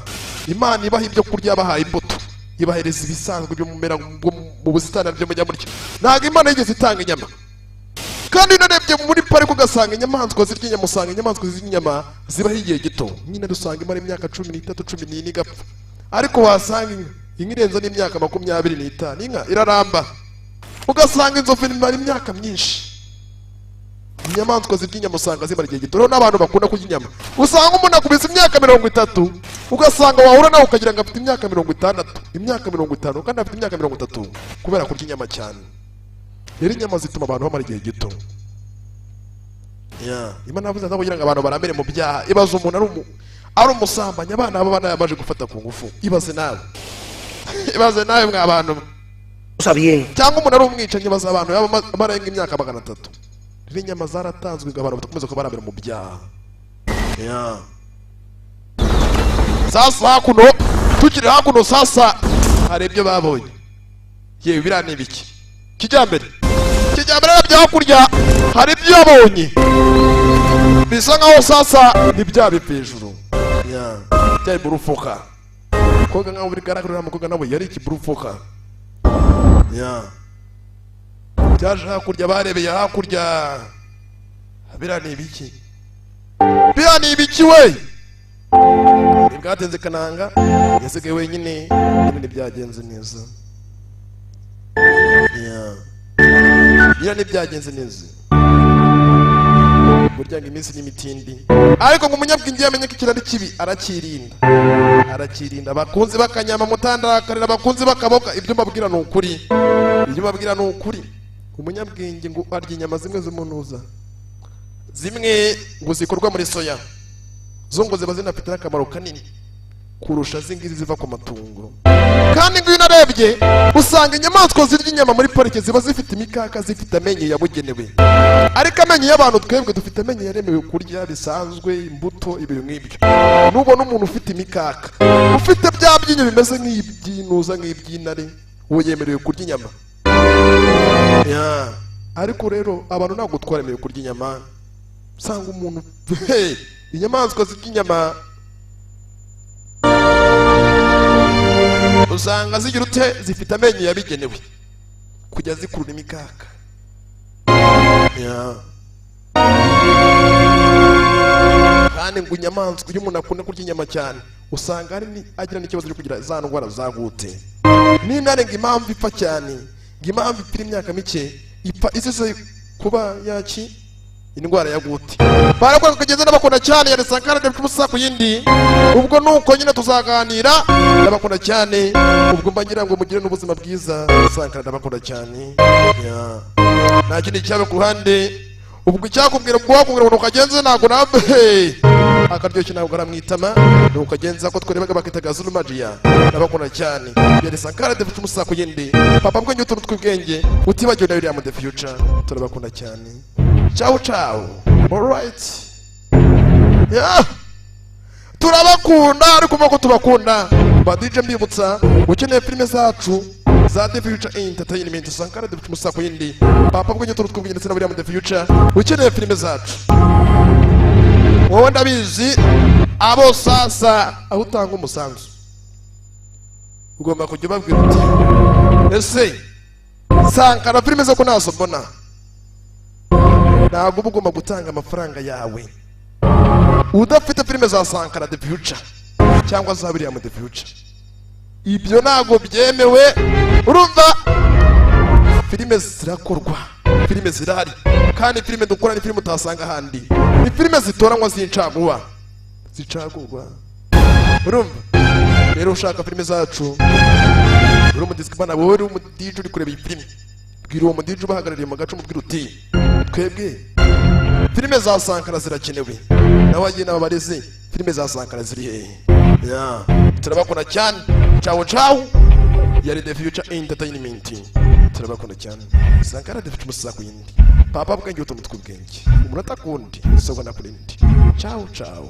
Imana ibaha ibyo kurya, bahaye imbuto, ibahereza ibisanzwe byo mumera mu busitani byo mujya murya. Ntabwo Imana yigeze itanga inyama. Kandi unarebye muri parike ugasanga inyamaswa zirya inyama, usanga inyamaswa zirya inyama zibaho igihe gito, nyine dusanga imara imyaka 13, 14 igapfa. Ariko wasanga inka irenze n'imyaka 25, inka iraramba. Ugasanga inzovu imara imyaka myinshi. Inyamaswa zirya inyama usanga zimara igihe gito. Rero n'abantu bakunda kurya inyama, usanga umuntu akubise imyaka 30, ugasanga wahura nawe ukagira ngo afite imyaka 50, imyaka 50, kandi afite imyaka 30 kubera kurya inyama cyane. Rero inyama zituma abantu bamara igihe gito. Imana yavuze ngo kugira ngo abantu barambere mu byaha. Ibaze umuntu ari umusambanyi, abana abo banayabaje gufata ku ngufu. Ibaze nawe ibaze nawe mw'abantu cyangwa umuntu ari umwicanyi, ibaze abantu bamarenga imyaka 300. Rero inyama zaratanzwe ngo abantu batakomeza ko barambere mu byaha. Sasa hakuno tukiri hakuno, sasa hari ibyo babonye. Yewe birane biki kijyambere bya kurya, hari ibyo yabonye bisa nkaho sasa nibya bipejuru. Byari burufuka koga nkaho bigaragara umukobwa nawe yari ikiburufuka. Byaje hakurya, barebeye hakurya, birane biki we, bwatenze kananga, yasigaye wenyine, ibintu byagenze neza. Byagenze neza. Burya ngo iminsi n'imitindi, ariko ngo umunyabwenge yamenye ko ikirari kibi arakirinda. Abakunzi bakanyama mutandakarira, abakunzi bakaboka, ibyo mbabwira ni ukuri. Umunyabwenge ngo arya inyama zimwe z'umunuza, zimwe ngo zikorwa muri soya, zo ngo ziba zinafite n'akamaro kanini kurusha zingizi ziva ku matungo. Kandi ngo unarebye usanga inyamaswa zirya inyama muri parike ziba zifite imikaka, zifite amenyo yabugenewe. Ariko amenyo y'abantu twebwe dufite amenyo yaremewe kurya bisanzwe, imbuto, ibintu nk'ibyo. Nubona umuntu ufite imikaka, ufite bya byinyo bimeze nk'iby'inuza, nk'iby'intare, uwo yemerewe kurya inyama. Ariko rero abantu ntabwo twaremewe kurya inyama. Usanga umuntu inyamaswa zirya inyama usanga zigira ute, zifite amenyo yabigenewe kujya zikurura imikaka. Kandi ngo inyamaswa, iyo umuntu akunda kurya inyama cyane, usanga agira n'ikibazo cyo kugira za ndwara za gute. N'intare ngo impamvu ipfa cyane, ngo impamvu ipfira imyaka mike, ipfa isize kuba yaki indwara ya gute. Barakora kugeza n'abakunda cyane, yari Sankara de Musa ku yindi. Ubwo nuko nyine tuzaganira, n'abakunda cyane. Ubwo mbagira ngo mugire n'ubuzima bwiza. Sankara ndabakunda cyane. Nta kindi cyabe ku ruhande. Ubwo icyakubwira ngo wakubwira ngo ukagenze ntago nabe akaryoshye ntabwo aramwitama, nukagenza ko twarebaga bakitaga Zulu Magia. Ndabakunda cyane. Yari Sankara de Musa ku yindi. Papa mbwenye utuntu tw'ubwenge utibagiwe na William the Future. Turabakunda cyane. Ciao ciao. Alright. Turabakunda, ariko ko tubakunda. Ba DJ mbibutsa, ukeneye filime zacu za The Future Entertainment, Sankara de Musa ku yindi. Papa mbwenye utuntu tw'ubwenge ndetse na William the Future. Ukeneye filime zacu, wowe ndabizi, abo sasa aho utanga umusanzu ugomba kujya ubabwira uti ese Sankara filime zo ko nazo mbona ntabwo uba ugomba gutanga amafaranga yawe udafite filime za Sankara the future cyangwa za William the future. Ibyo ntabwo byemewe. Urumva filime zirakorwa, filime zirari, kandi filime dukora ni filime utasanga handi, ni filime zitoranywa z'incaguwa zicagurwa. Urumva rero ushaka filime zacu uri umudisipana wowe uri umudije uri kureba iyi filime, bwira uwo mudije ubahagarariye mu gace umubwira uti twebwe filime za Sankara zirakenewe, nawe agiye n'ababarezi filime za Sankara ziri hehe. Turabakunda cyane. Ciao ciao. Yari the future entertainment. Turabakunda cyane. Sankara the future musako yindi. Papa bwenge utuntu tw'ubwenge. Umunota kundi soko nakurindi. Ciao ciao.